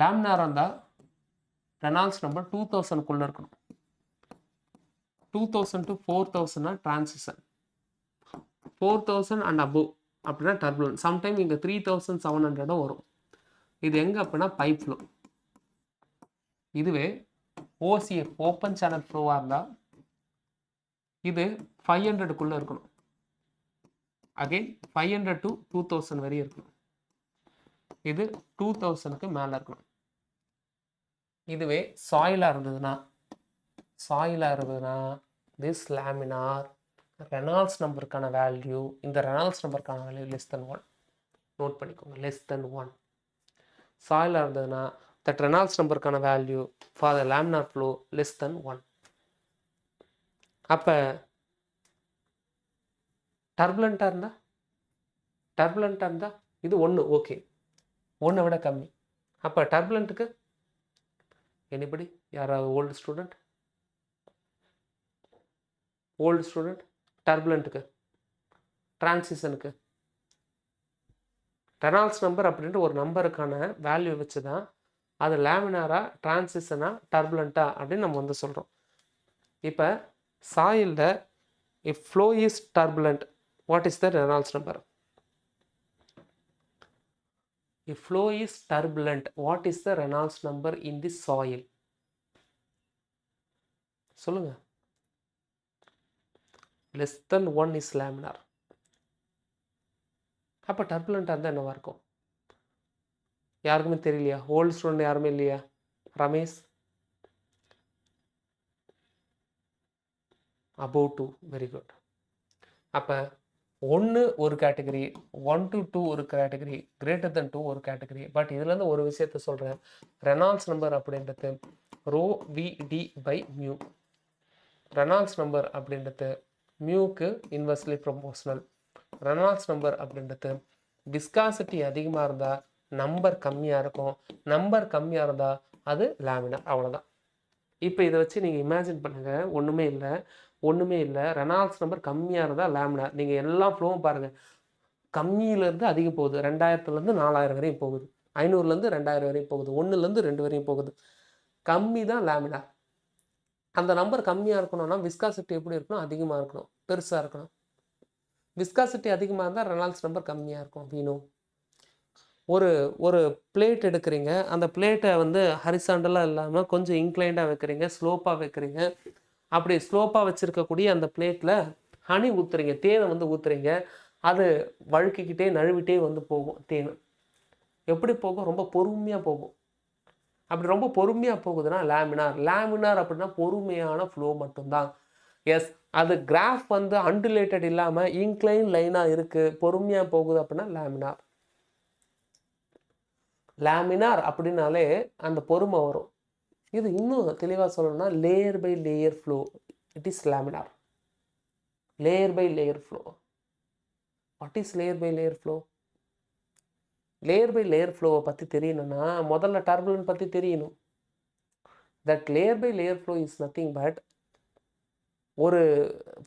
லேமினார் இருந்தால் ரெனால்ட்ஸ் நம்பர் 2000 இருக்கணும். 2000 to 4000 டிரான்சிஷன், 4000 and above அப்படின்னா டர்புலண்ட். சம்டைம் இங்கே 3700 வரும். இது எங்கே அப்படின்னா பைப் ஃப்ளோ. இதுவே OCF ஓப்பன் சேனல் ஃப்ளோவாக இருந்தால் இது 500 இருக்கணும். அகெயின் 500 to 2000 வரையும் இருக்கணும். இது 2000க்கு மேலே இருக்கணும். இதுவே சாயிலாக இருந்ததுன்னா திஸ் லேமினார் ரெனால்ட்ஸ் நம்பருக்கான வேல்யூ, இந்த ரெனால்ட்ஸ் நம்பருக்கான வேல்யூ less than 1. நோட் பண்ணிக்கோங்க, less than 1. சாயிலாக இருந்ததுன்னா that Reynolds numberக்கான value for the laminar flow less than 1. அப்போ டர்புலண்ட்டாக இருந்தால் இது 1, ஓகே, 1 விட கம்மி. அப்போ டர்புலண்ட்டுக்கு எனிபடி, யாராவது ஓல்டு ஸ்டூடெண்ட், டர்புலண்ட்டுக்கு, டிரான்சிஷனுக்கு ரெனால்ட்ஸ் நம்பர் அப்படின்ட்டு ஒரு நம்பருக்கான வேல்யூ வச்சு தான் அது லேமினாரா, டிரான்சிஷனா, டர்புலண்ட்டா அப்படின்னு நம்ம வந்து சொல்கிறோம். இப்போ சாயிலில் if flow is turbulent, what is the Reynolds number? If flow is turbulent, what is the Reynolds number in the soil? சொல்லுங்க. less than 1 is laminar. அப்போ டர்புலண்ட்டாக இருந்தால் என்னவா இருக்கும்? யாருக்குமே தெரியலையா? ஓல்டு ஸ்டூடெண்ட் யாருமே இல்லையா? Ramesh, above 2, very good. அப்போ 1 ஒரு கேட்டகரி, 1 to 2 ஒரு கேட்டகரி, greater than 2 ஒரு கேட்டகரி. பட் இதுலேருந்து ஒரு விஷயத்த சொல்கிறேன். ரெனால்ட்ஸ் நம்பர் அப்படின்றது rho V D by mu. Reynolds number அப்படின்றது மியூக்கு இன்வெர்ஸ்லி ப்ரொபோர்ஷனல். ரெனால்ட்ஸ் நம்பர் அப்படின்றது விஸ்காசிட்டி அதிகமாக இருந்தால் நம்பர் கம்மியாக இருக்கும். நம்பர் கம்மியாக இருந்தால் அது லேமினார். அவ்வளோதான். இப்போ இதை வச்சு நீங்கள் இமேஜின் பண்ணுங்கள், ஒன்றுமே இல்லை, ஒன்றுமே இல்லை. ரெனால்ட்ஸ் நம்பர் கம்மியாக இருந்தால் லேமினார். நீங்கள் எல்லா ஃப்ளோவும் பாருங்கள், கம்மியிலேருந்து அதிகம் போகுது. 2000லேருந்து 4000 வரையும் போகுது, 500லேருந்து 2000 வரையும் போகுது, 1லேருந்து 2 வரையும் போகுது. கம்மி தான் லேமினார். அந்த நம்பர் கம்மியாக இருக்கணும்னா விஸ்காசிட்டி எப்படி இருக்கணும்? அதிகமாக இருக்கணும், பெருசாக இருக்கணும். விஸ்காசிட்டி அதிகமாக இருந்தால் ரெனால்ட்ஸ் நம்பர் கம்மியாக இருக்கும். வீணும் ஒரு ஒரு பிளேட் எடுக்கிறீங்க, அந்த பிளேட்டை வந்து ஹரிசாண்டலாக இல்லாமல் கொஞ்சம் இன்க்ளைண்டாக வைக்கிறீங்க, ஸ்லோப்பாக வைக்கிறீங்க. அப்படி ஸ்லோப்பாக வச்சுருக்கக்கூடிய அந்த பிளேட்டில் ஹனி ஊற்றுறீங்க, தேனை வந்து ஊற்றுறீங்க. அது வழுக்கிக்கிட்டே நழுவிட்டே வந்து போகும். தேன் எப்படி போகும்? ரொம்ப பொறுமையாக போகும். அப்படி ரொம்ப பொறுமையாக போகுதுன்னா லேமினார். லேமினார் அப்படின்னா பொறுமையான ஃப்ளோ மட்டும்தான். எஸ், அது கிராஃப் வந்து அன்டிலேட்டட் இல்லாமல் இன்க்ளைன் லைனாக இருக்குது, பொறுமையாக போகுது அப்படின்னா லேமினார். லேமினார் அப்படின்னாலே அந்த பொறுமை வரும். இது இன்னும் தெளிவாக சொல்லணும்னா layer by layer flow, it is laminar. Layer by layer flow. What is layer by layer flow? Layer by layer ஃப்ளோவை பற்றி தெரியணும்னா முதல்ல டர்புலன்ட் பற்றி தெரியணும். That layer by layer flow is nothing but, ஒரு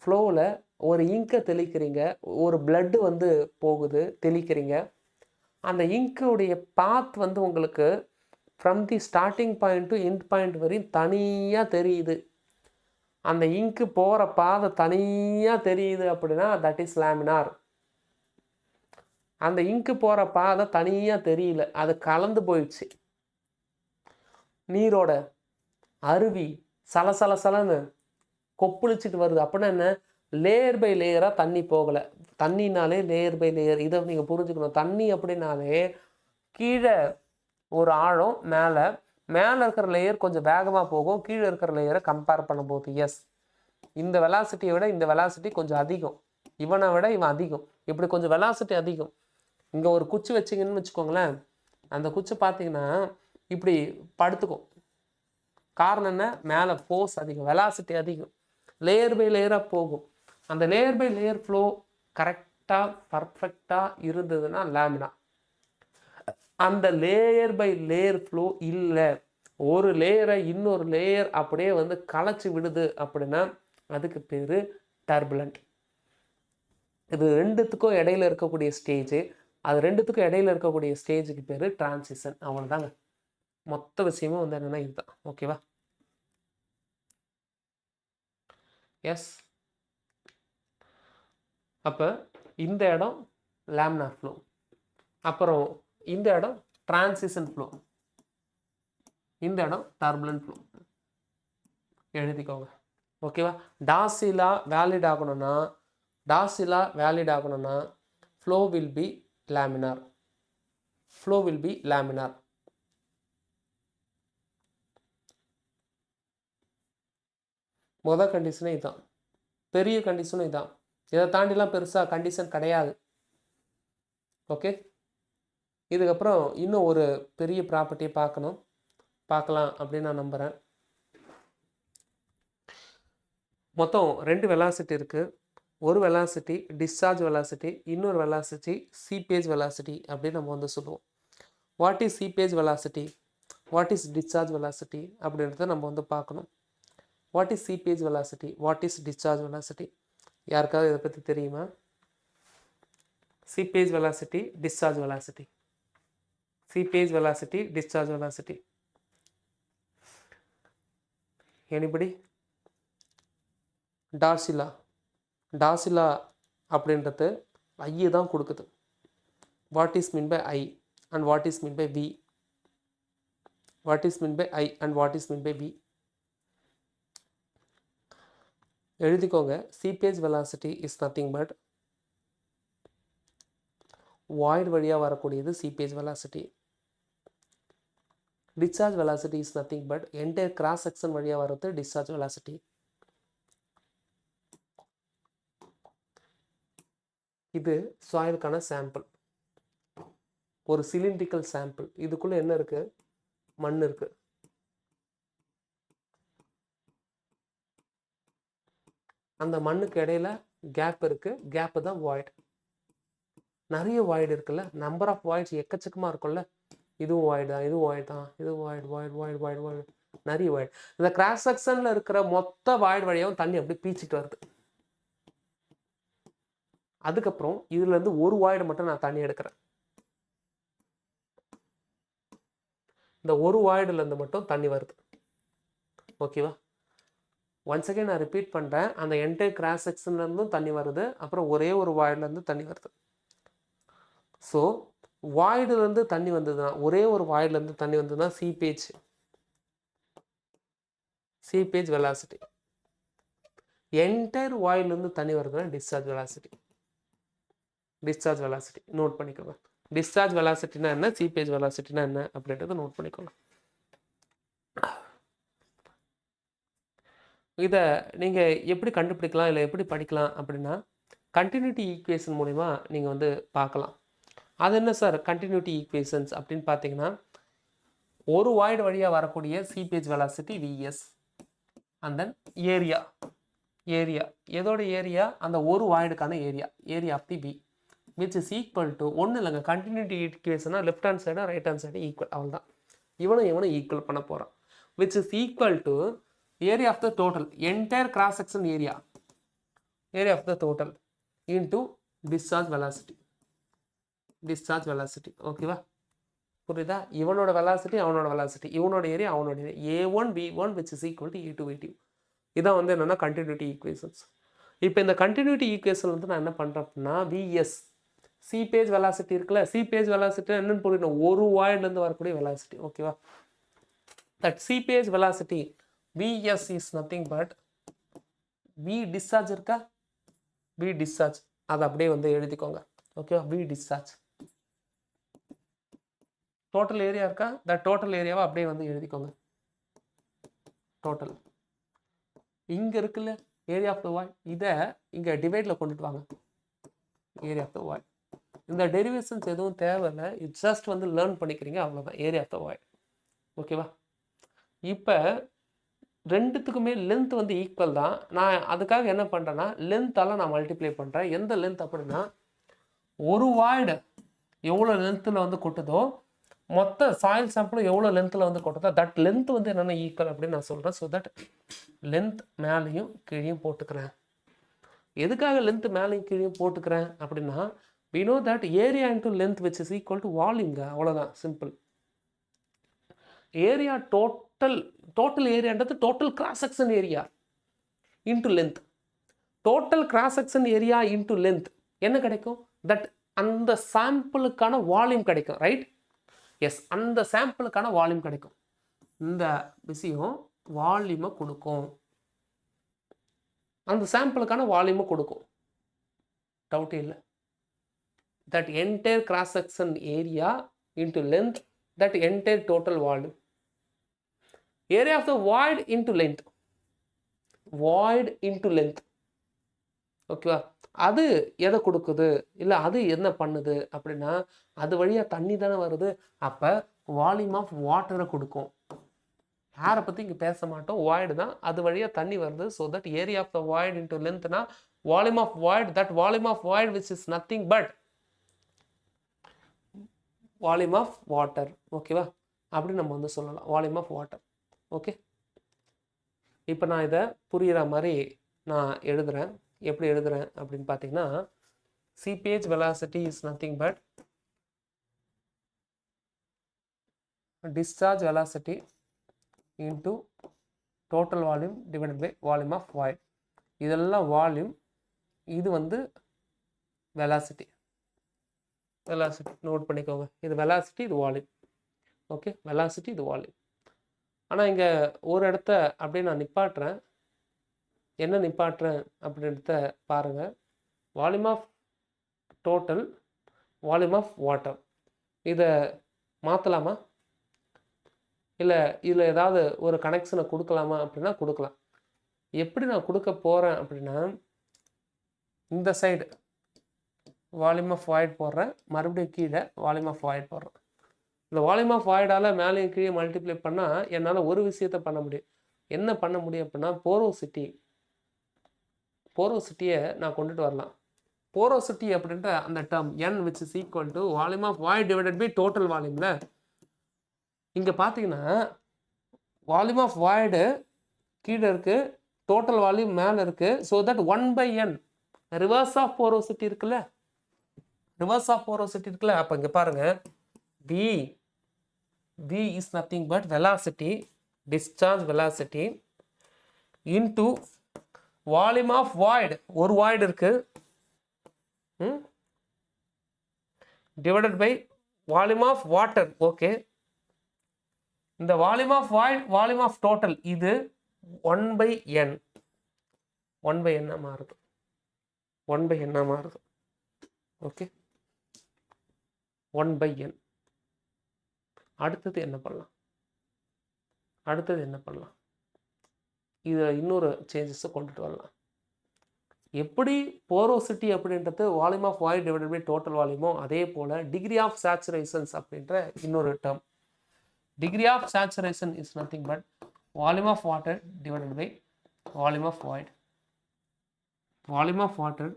ஃப்ளோவில் ஒரு இங்கை தெளிக்கிறீங்க, ஒரு பிளட்டு வந்து போகுது, தெளிக்கிறீங்க. அந்த இங்குடைய பாத் வந்து உங்களுக்கு from the starting point to end point வரையும் தனியாக தெரியுது. அந்த இங்கு போகிற பாதை தனியாக தெரியுது அப்படின்னா தட் இஸ் லேமினார். அந்த இங்கு போகிற பாதை தனியாக தெரியல, அது கலந்து போயிடுச்சு. நீரோட அருவி சலசலன்னு கொப்புளிச்சிட்டு வருது அப்படின்னா என்ன? லேயர் பை லேயராக தண்ணி போகலை. தண்ணினாலே லேயர் பை லேயர், இதை நீங்கள் புரிஞ்சுக்கணும். தண்ணி அப்படின்னாலே கீழே ஒரு ஆழம், மேலே இருக்கிற லேயர் கொஞ்சம் வேகமாக போகும், கீழே இருக்கிற லேயரை கம்பேர் பண்ணும்போது. எஸ், இந்த வெலாசிட்டியை விட இந்த வெலாசிட்டி கொஞ்சம் அதிகம், இவனை விட இவன் அதிகம், இப்படி கொஞ்சம் வெலாசிட்டி அதிகம். இங்கே ஒரு குச்சி வச்சிங்கன்னு வச்சுக்கோங்களேன், அந்த குச்சி பார்த்தீங்கன்னா இப்படி படுத்துக்கும். காரணம் என்ன? மேலே ஃபோர்ஸ் அதிகம், வெலாசிட்டி அதிகம், லேயர் பை லேயராக போகும். அந்த லேயர் பை லேயர் ஃப்ளோ கரெக்டாக பர்ஃபெக்டாக இருந்ததுன்னா லேமினா. அந்த லேயர் பை லேயர் ஃப்ளோ இல்லை, ஒரு லேயரை இன்னொரு லேயர் அப்படியே வந்து களைச்சி விடுது அப்படின்னா அதுக்கு பேர் டர்புலண்ட். இது ரெண்டுத்துக்கும் இடையில இருக்கக்கூடிய ஸ்டேஜ், அது ரெண்டுத்துக்கும் இடையில இருக்கக்கூடிய ஸ்டேஜுக்கு பேர் டிரான்சிஷன். அவ்வளோதாங்க, மொத்த விஷயமும் வந்து என்னென்னா இதுதான். ஓகேவா? எஸ், அப்போ இந்த இடம் லேமினார் ஃப்ளோ, அப்புறம் இந்த இடம் டிரான்சிஷன் ஃப்ளோ, இந்த இடம் டர்புலண்ட் ஃப்ளோ. எழுதிக்கோங்க. ஓகேவா? டாசிலா வேலிட் ஆகணும்னா ஃப்ளோ வில் பி லேமினார். முதல் கண்டிஷனே இதுதான், பெரிய கண்டிஷனும் இதுதான். இதை தாண்டிலாம் பெருசாக கண்டிஷன் கிடையாது. ஓகே, இதுக்கப்புறம் இன்னும் ஒரு பெரிய ப்ராப்பர்ட்டியை பார்க்கலாம் அப்படின்னு நான் நம்புகிறேன். மொத்தம் 2 வெலாசிட்டி இருக்குது. ஒரு வெலாசிட்டி டிஸ்சார்ஜ் வெலாசிட்டி, இன்னொரு வெலாசிட்டி சீபேஜ் வெலாசிட்டி அப்படின்னு நம்ம வந்து சொல்லுவோம். What is seepage velocity, what is discharge velocity அப்படின்றத நம்ம வந்து பார்க்கணும். What is seepage velocity, what is discharge velocity? யாருக்காவது இதை பற்றி தெரியுமா? Seepage velocity, discharge velocity, seepage velocity, discharge velocity. Anybody? Darcy law அப்படின்றது ஐ தான் கொடுக்குது. What is mean by I and what is mean by V? What is mean by I and what is mean by V? எழுதிக்கோங்க. Seepage velocity is nothing but void வழியாக வரக்கூடியது seepage velocity. Discharge velocity is nothing but entire cross section வழியாக வர்றது discharge velocity. இது சாயிலுக்கான sample, ஒரு cylindrical sample. இதுக்குள்ளே என்ன இருக்குது? மண் இருக்குது. அந்த மண்ணுக்கு இடையில கேப் இருக்குது, கேப்பு தான் வாய்ட். நிறைய வாய்டு இருக்குல்ல, நம்பர் ஆஃப் வாய்ட்ஸ் எக்கச்சக்கமாக இருக்கும்ல. இதுவும் வாய்டு தான், இதுவும் வாய்டு தான், இதுவும் வாய்டு. நிறைய வாய்டு. இந்த கிராஸ் செக்ஷன்ல இருக்கிற மொத்த வாய்டு வழியாகவும் தண்ணி அப்படியே பீச்சிட்டு வருது. அதுக்கப்புறம் இதுல இருந்து ஒரு வாய்டு மட்டும் நான் தண்ணி எடுக்கிறேன். இந்த ஒரு வாய்டுல இருந்து மட்டும் தண்ணி வருது. ஓகேவா? ஒன்ஸ் அகைன் நான் ரிப்பீட் பண்றேன். அந்த என்டையர் கிராஸ் செக்ஷன்ல இருந்தும் தண்ணி வருது. அப்புறம் ஒரே ஒரு வாய்டுல இருந்து தண்ணி வருது. ஸோ வாய்டுல இருந்து தண்ணி வந்ததுன்னா, ஒரே ஒரு வாய்டுல இருந்து தண்ணி வந்ததுன்னா சீபேஜ் வெலாசிட்டி. என்டையர் வாய்டுல இருந்து தண்ணி வருதுன்னா டிஸ்சார்ஜ் வெலாசிட்டி. நோட் பண்ணிக்கோங்க. டிஸ்சார்ஜ் வெலாசிட்டினா என்ன, சீபேஜ் வெலாசிட்டினா என்ன அப்படின்றத நோட் பண்ணிக்கோங்க. இதை நீங்கள் எப்படி கண்டுபிடிக்கலாம், இல்லை எப்படி படிக்கலாம் அப்படின்னா, கண்டினியூட்டி ஈக்குவேஷன் மூலிமா நீங்கள் வந்து பார்க்கலாம். அது என்ன சார் கண்டினியூட்டி ஈக்குவேஷன்ஸ் அப்படின்னு பார்த்தீங்கன்னா, ஒரு வாய்டு வழியாக வரக்கூடிய seepage velocity VS, and then area எதோட ஏரியா, அந்த ஒரு வாய்டுக்கான area of the P, which is equal to ஒன்றும் இல்லைங்க. கண்டினியூட்டி ஈக்குவேஷனாக left hand side right hand side equal, அவ்வளோதான். இவனும் ஈக்குவல் பண்ண போகிறான். Which is equal to area of the total entire cross section area of the total into discharge velocity. ஓகேவா? புரியுதா? இவனோட வெலாசிட்டி, அவனோட வெலாசிட்டி, இவனோட ஏரியா, அவனோட area, A1 B1 which is equal to A2 V2. இதான் வந்து என்னன்னா கண்டினியூட்டி ஈக்குவேஷன்ஸ். இப்போ இந்த கண்டினியூட்டி ஈக்குவேஷன் வந்து நான் என்ன பண்ணுறேன் அப்படின்னா, விஎஸ் சீபேஜ் வெலாசிட்டி இருக்குல்ல, சீபேஜ் வெலாசிட்டி என்னன்னு புரியணும், ஒரு வாய்டுலேருந்து வரக்கூடிய வெலாசிட்டி. ஓகேவா? That seepage velocity Vs is nothing but V discharge இருக்கா, V discharge, அதை அப்படியே வந்து எழுதிக்கோங்க. ஓகேவா? V discharge. டோட்டல் ஏரியா இருக்கா, இந்த டோட்டல் ஏரியாவை அப்படியே வந்து எழுதிக்கோங்க. டோட்டல் இங்க இருக்குல்ல ஏரியா ஆஃப் த வாய்ட், இதை இங்க டிவைட்ல கொண்டுட்டு வாங்க. Area of the void. இந்த டெரிவேஷன்ஸ் எதுவும் தேவையில்லை, ஜஸ்ட் வந்து லேர்ன் பண்ணிக்கிறீங்க, அவ்வளோதான். Area of the void. ஓகேவா? இப்போ ரெண்டுத்துக்குமே லென்த் வந்து ஈக்குவல் தான். நான் அதுக்காக என்ன பண்ணுறேன்னா, லென்த்தால் நான் மல்டிப்ளை பண்ணுறேன். எந்த லென்த் அப்படின்னா, ஒரு வாய்டு எவ்வளோ லென்த்தில் வந்து கொட்டுதோ, மொத்த சாயில் சாம்பிளும் எவ்வளோ லென்த்தில் வந்து கொட்டுதோ, தட் லென்த் வந்து என்னென்ன ஈக்குவல் அப்படின்னு நான் சொல்கிறேன். ஸோ தட் லென்த் மேலேயும் கீழேயும் போட்டுக்கிறேன். எதுக்காக லென்த் மேலேயும் கீழேயும் போட்டுக்கிறேன் அப்படின்னா, we know that area into length which is equal to volume. அவ்வளோதான், சிம்பிள். ஏரியா டோட்டல் ஏரியான்றது total cross section area into length. Total cross section area into length என்ன கிடைக்கும், தட் அந்த சாம்பிளுக்கான வால்யூம் கிடைக்கும். ரைட்? எஸ், அந்த சாம்பிளுக்கான வால்யூம் கிடைக்கும். இந்த விஷயம் வால்யூமை கொடுக்கும், அந்த சாம்பிளுக்கான வால்யூமை கொடுக்கும், டவுட்டே இல்லை. That entire cross section area into length, that entire total volume. Area of the void into length. ஓகேவா? அது எதை கொடுக்குது, இல்லை அது என்ன பண்ணுது அப்படின்னா, அது வழியாக தண்ணி தானே வருது. அப்போ வால்யூம் ஆஃப் வாட்டரை கொடுக்கும். ஏரை பற்றி இங்கே பேச மாட்டோம், வாய்டு தான், அது வழியாக தண்ணி வருது. So that area of the void into லென்த்னா volume of void, that volume of void which is nothing but volume of water. ஓகேவா? அப்படி நம்ம வந்து சொல்லலாம், வால்யூம் ஆஃப் வாட்டர். ஓகே, இப்போ நான் இதை புரிகிற மாதிரி நான் எழுதுகிறேன். எப்படி எழுதுகிறேன் அப்படின்னு பார்த்தீங்கன்னா, seepage velocity is nothing but discharge velocity into total volume divided by volume of void. இதெல்லாம் வால்யூம், இது வந்து வெலாசிட்டி நோட் பண்ணிக்கோங்க. இது வெலாசிட்டி, இது வால்யூம். ஓகே, வெலாசிட்டி, இது வால்யூம். ஆனால் இங்கே ஒரு இடத்த அப்படியே நான் நிப்பாட்டுறேன். என்ன நிப்பாட்டுறேன் அப்படின்றத பாருங்கள். Volume of total, volume of water. இதை மாற்றலாமா, இல்லை இதில் ஏதாவது ஒரு கனெக்ஷனை கொடுக்கலாமா அப்படின்னா கொடுக்கலாம். எப்படி நான் கொடுக்க போகிறேன் அப்படின்னா, இந்த சைடு வால்யூம் ஆஃப் வாய்ட் போடுறேன், மறுபடியும் கீழே வால்யூம் ஆஃப் வாய்ட் போடுறேன். இந்த வால்யூம் ஆஃப் வாய்டால் மேலேயும் கீழே மல்டிப்ளை பண்ணால் என்னால் ஒரு விஷயத்தை பண்ண முடியும். என்ன பண்ண முடியும் அப்படின்னா, போரோசிட்டியை நான் கொண்டுட்டு வரலாம். போரோசிட்டி அப்படின்ற அந்த term n which is equal to volume of void divided by total வால்யூமில் இங்கே பார்த்தீங்கன்னா வால்யூம் ஆஃப் வாய்டு கீழே இருக்குது, டோட்டல் வால்யூம் மேலே இருக்குது. So that 1/n reverse of porosity இருக்குல்ல, ரிவர்ஸ் ஆஃப் போரோசிட்டி இருக்குல்ல. அப்போ இங்கே பாருங்கள், V is nothing but velocity, discharge velocity into volume of void, ஒரு void இருக்கு, divided by volume of water. Okay, இந்த volume of void, volume of total, இது 1/n 1/n மாறுது, 1/n மாறுது. Okay, 1/n. அடுத்தது என்ன பண்ணலாம், இதை இன்னொரு சேஞ்சஸை கொண்டுட்டு வரலாம். எப்படி போரோசிட்டி அப்படின்றது volume of void divided by total வால்யூமோ, அதே போல் டிகிரி ஆஃப் சேச்சுரேஷன்ஸ் அப்படின்ற இன்னொரு term. Degree of saturation is nothing but volume of water divided by volume of void. Volume of water,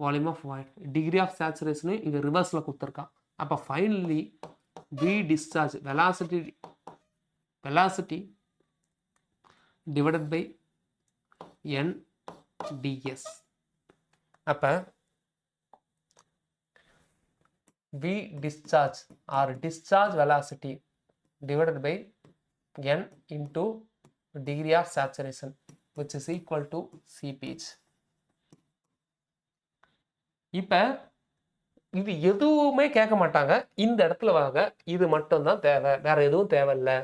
volume of void, degree of saturation இங்கே ரிவர்ஸில் கொடுத்துருக்கான். அப்போ finally V discharge, velocity divided by n ds. அப்போ V discharge or discharge velocity divided by n into degree of saturation, which is equal to Cph. இப்போ இது எதுவுமே கேட்க மாட்டாங்க, இந்த இடத்துல வாங்க, இது மட்டும் தான் தேவை, வேற எதுவும் தேவையில்லை.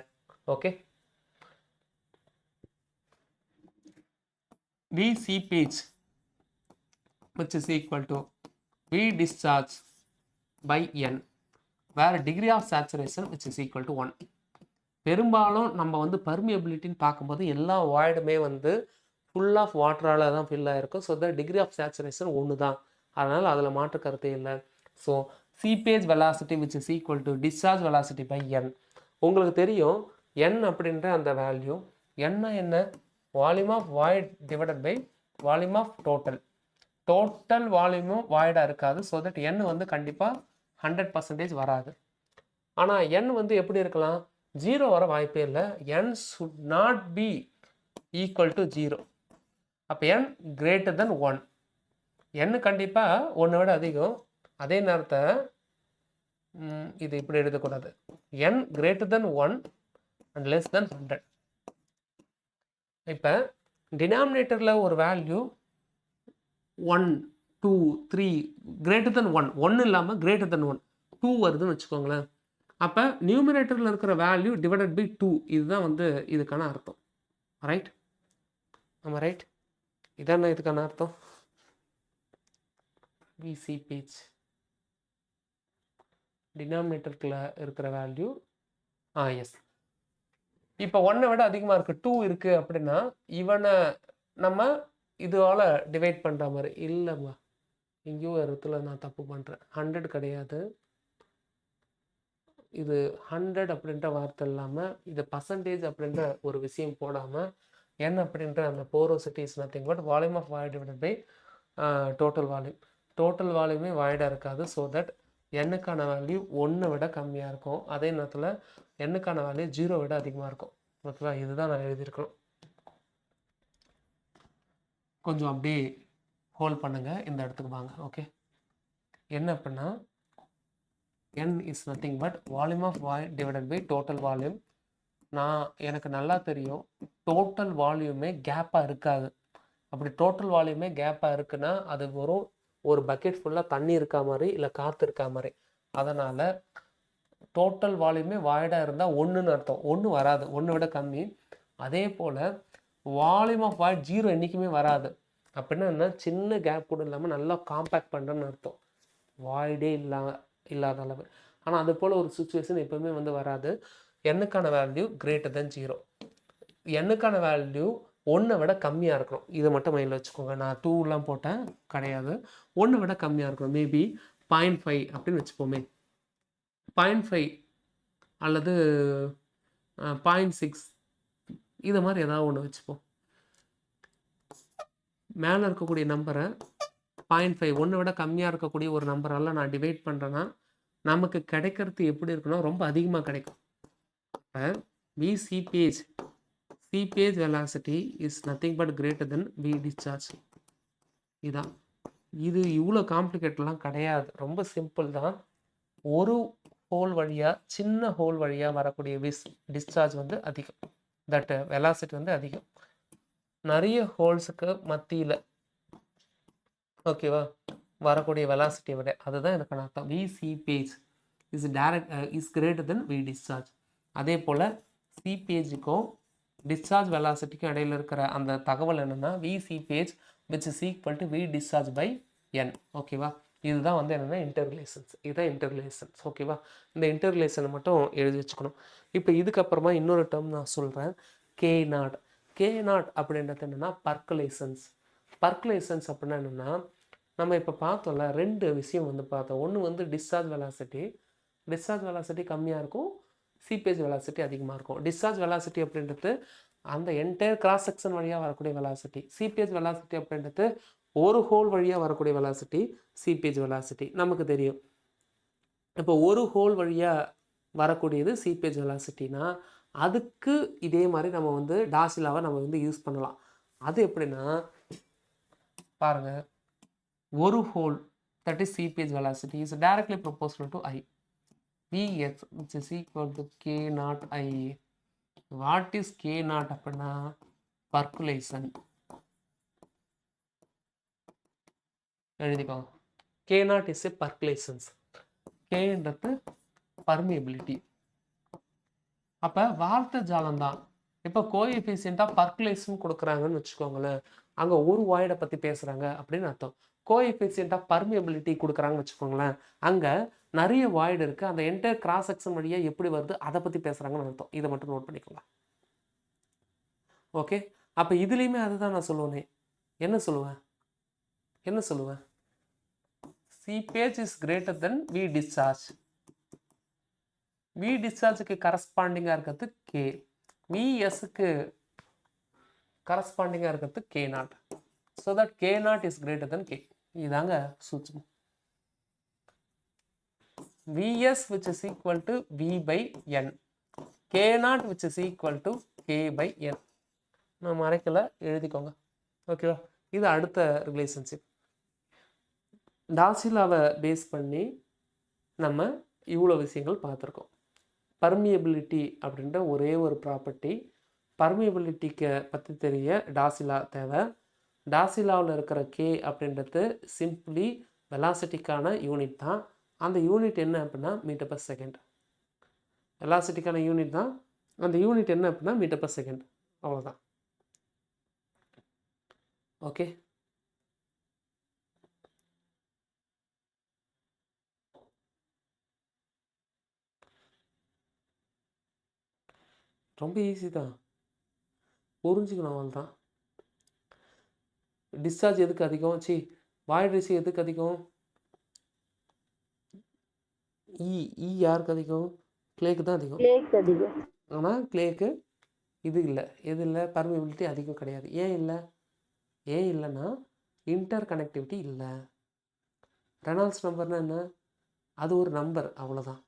Okay, V Cph which is equal to V discharge by n, where degree of saturation which is equal to 1. பெரும்பாலும் நம்ம வந்து பர்மியபிலிட்டின்னு பார்க்கும்போது எல்லா வாய்டுமே வந்து ஃபுல் ஆஃப் வாட்டரால் தான் ஃபில் ஆகிருக்கும். So the degree of saturation ஒன்று தான், அதனால் அதில் மாற்று கருத்தே இல்லை. ஸோ Cph velocity which is equal to discharge velocity by n. உங்களுக்கு தெரியும் n அப்படின்ற அந்த வேல்யூ, என்ன volume of void divided by volume of total. Total வால்யூமும் வாய்டாக இருக்காது. ஸோ தட் n வந்து கண்டிப்பாக 100% வராது. ஆனால் n வந்து எப்படி இருக்கலாம், 0 வர வாய்ப்பே இல்லை. n should not be equal to 0. அப்போ n greater than 1. n கண்டிப்பாக 1 விட அதிகம். அதே நேரத்தை இது இப்படி எழுதக்கூடாது, n greater than 1 and less than 100. இப்போ டினாமினேட்டரில் ஒரு வேல்யூ 1 2 3 greater than 1, 1 இல்லாமல் greater than 1 2 வருதுன்னு வச்சுக்கோங்களேன். அப்போ நியூமினேட்டரில் இருக்கிற வேல்யூ டிவைடட் பை 2, இதுதான் வந்து இதுக்கான அர்த்தம். ரைட், ஆமாம் ரைட், இதான இதுக்கான அர்த்தம். Cph டினாமினேட்டருக்குள்ள இருக்கிற வேல்யூ எஸ். இப்போ 1 விட அதிகமாக இருக்குது, 2 இருக்குது அப்படின்னா இவனை நம்ம இதுவால் டிவைட் பண்ணுற மாதிரி இல்லைம்மா, எங்கேயோ இடத்துல நான் தப்பு பண்ணுறேன். 100 கிடையாது, இது 100 அப்படின்ற வார்த்தை இல்லாமல் இது பர்சன்டேஜ் அப்படின்ற ஒரு விஷயம் போடாமல் n அப்படின்ற அந்த porosity is nothing but volume of void divided by total volume. Total வால்யூமே வாய்டாக இருக்காது. ஸோ தட் n-க்கான வேல்யூ 1 விட கம்மியாக இருக்கும், அதே நேரத்தில் n-க்கான வேல்யூ 0 விட அதிகமாக இருக்கும். ஓகேவா, இதுதான் நான் எழுதியிருக்கணும். கொஞ்சம் அப்படியே ஹோல்ட் பண்ணுங்கள், இந்த இடத்துக்கு வாங்க. ஓகே, என்ன அப்படின்னா n is nothing but volume of void divided by total volume. எனக்கு நல்லா தெரியும் டோட்டல் வால்யூமே கேப்பாக இருக்காது. அப்படி டோட்டல் வால்யூமே கேப்பாக இருக்குன்னா அது வரும் ஒரு பக்கெட் ஃபுல்லாக தண்ணி இருக்கா மாதிரி இல்லை காற்று இருக்கா மாதிரி. அதனால் டோட்டல் வால்யூமே வாய்டாக இருந்தால் 1ன்னு அர்த்தம், 1 வராது, 1 விட கம்மி. அதே போல் வால்யூம் ஆஃப் வாய்ட் 0 என்றைக்குமே வராது. அப்படின்னா என்ன, சின்ன கேப் கூட இல்லாமல் நல்லா காம்பேக்ட் பண்ணுறேன்னு அர்த்தம், வாய்டே இல்லாத அளவு. ஆனால் அது போல் ஒரு சுச்சுவேஷன் எப்போவுமே வந்து வராது. n-க்கான வேல்யூ கிரேட்டர் தென் 0, n-க்கான வேல்யூ 1 விட கம்மியாக இருக்கணும். இதை மட்டும் மைண்டில் வச்சுக்கோங்க. நான் 2லாம் போட்டேன் கிடையாது, 1 விட கம்மியாக இருக்கணும். மேபி 0.5 அப்படின்னு வச்சுப்போமே, 0.5 அல்லது 0.6 இது மாதிரி ஏதாவது ஒன்று வச்சுப்போம். மேலே இருக்கக்கூடிய நம்பரை 0.5 1 விட கம்மியாக இருக்கக்கூடிய ஒரு நம்பரால் நான் டிவைட் பண்ணுறேன்னா நமக்கு கிடைக்கிறது எப்படி இருக்குன்னா ரொம்ப அதிகமாக கிடைக்கும். இப்போ Vcph seepage velocity is nothing but greater than V discharge. இதான். இது இவ்வளோ காம்ப்ளிகேட்லாம் கிடையாது, ரொம்ப சிம்பிள் தான். ஒரு ஹோல் வழியாக, சின்ன ஹோல் வழியாக வரக்கூடிய டிஸ்சார்ஜ் வந்து அதிகம், தட் வெலாசிட்டி வந்து அதிகம். நிறைய ஹோல்ஸுக்கு மத்தியில் ஓகேவா வரக்கூடிய வெலாசிட்டியை விட, அதுதான் எனக்கு அர்த்தம். V seepage is greater than V discharge. அதே போல் சீபேஜுக்கும் டிஸ்சார்ஜ் வெலாசிட்டிக்கும் இடையில இருக்கிற அந்த தகவல் என்னென்னா V seepage which is equal to V discharge by n. ஓகேவா, இதுதான் வந்து என்னென்னா இன்டர்ரிலேஷன்ஸ். இதுதான் இன்டர்ரிலேஷன்ஸ். ஓகேவா, இந்த இன்டர்ரிலேஷனை மட்டும் எழுதி வச்சுக்கணும். இப்போ இதுக்கப்புறமா இன்னொரு டேர்ம் நான் சொல்கிறேன், கே நாட். கே நாட் அப்படின்றது என்னென்னா பர்குலேஷன்ஸ். பர்குலேஷன்ஸ் அப்படின்னா என்னென்னா, நம்ம இப்போ பார்த்தோம்ல, ரெண்டு விஷயம் வந்து பார்த்தோம். ஒன்று வந்து டிஸ்சார்ஜ் வெலாசிட்டி கம்மியாக இருக்கும், சீபேஜ் வெலாசிட்டி அதிகமாக இருக்கும். டிஸ்சார்ஜ் வெலாசிட்டி அப்படின்றது அந்த என்டையர் கிராஸ் செக்ஷன் வழியாக வரக்கூடிய வெலாசிட்டி. சீபேஜ் வெலாசிட்டி அப்படின்றது ஒரு ஹோல் வழியாக வரக்கூடிய வெலாசிட்டி, சீபேஜ் வெலாசிட்டி நமக்கு தெரியும். இப்போ ஒரு ஹோல் வழியாக வரக்கூடியது சீபேஜ் வெலாசிட்டினா, அதுக்கு இதே மாதிரி நம்ம வந்து டாசிலாவை நம்ம வந்து யூஸ் பண்ணலாம். அது எப்படின்னா பாருங்கள், ஒரு whole that is seepage velocity is directly proportional to I. Vx which is equal to K naught I. What is K naught அப்படின்னா percolation. எழுதிக்கோங்க. K naught is a percolations. K ன்றது permeability. அப்போ வார்த்தை ஜாலம் தான். இப்போ கோஎஃபிஷியண்ட்டாக பர்குலேஷன் கொடுக்குறாங்கன்னு வச்சுக்கோங்களேன், அங்கே ஒரு வாய்டை பற்றி பேசுகிறாங்க அப்படின்னு அர்த்தம். கோஎஃபிஷியண்ட்டாக பர்மியபிலிட்டி கொடுக்குறாங்கன்னு வச்சுக்கோங்களேன், அங்கே நிறைய வாய்டு இருக்குது, அந்த என்டையர் கிராஸ் செக்ஷன் வழியாக எப்படி வருது அதை பற்றி பேசுகிறாங்கன்னு அர்த்தம். இதை மட்டும் நோட் பண்ணிக்கோங்க. ஓகே, அப்போ இதுலேயுமே அதுதான் நான் சொல்லுவேனே. என்ன சொல்லுவேன் seepage is greater than V discharge. V டிஸ்சார்ஜுக்கு கரஸ்பாண்டிங்காக இருக்கிறது கே, விஎஸ்க்கு கரஸ்பாண்டிங்காக இருக்கிறது K naught. So that K naught is greater than K. இதாங்க சூட்சமம். Vs which is equal to V by N, K naught which is equal to K by N. நான் மறைக்கல, எழுதிக்கோங்க. ஓகேவா, இது அடுத்த ரிலேஷன்ஷிப். டாசிலாவை பேஸ் பண்ணி நம்ம இவ்வளோ விஷயங்கள் பார்த்துருக்கோம். பர்மியபிலிட்டி அப்படின்ற ஒரே ஒரு ப்ராப்பர்ட்டி. பர்மியபிலிட்டிக்கு பற்றி தெரிய டாசிலா தேவை. டாசிலாவில் இருக்கிற கே அப்படின்றது சிம்பிளி வெலாசிட்டிக்கான யூனிட் தான். அந்த யூனிட் என்ன அப்படின்னா மீட்டர் பர் செகண்ட். வெலாசிட்டிக்கான யூனிட் தான், அந்த யூனிட் என்ன அப்படின்னா மீட்டர் பர் செகண்ட். அவ்வளோதான். ஓகே, ரொம்ப ஈஸி தான், புரிஞ்சுக்கணும். அவள் தான். டிஸ்சார்ஜ் எதுக்கு அதிகம், வாய்ட் ரேஷியோ எதுக்கு அதிகம், இ யாருக்கு அதிகம், கிளேக்கு தான் அதிகம். ஆனால் கிளேக்கு இது இல்லை, எது இல்லை, பர்மியபிலிட்டி அதிகம் கிடையாது. ஏன் இல்லைன்னா இன்டர் கனெக்டிவிட்டி இல்லை. ரெனால்ட்ஸ் நம்பர்னா என்ன, அது ஒரு நம்பர், அவ்வளோதான்.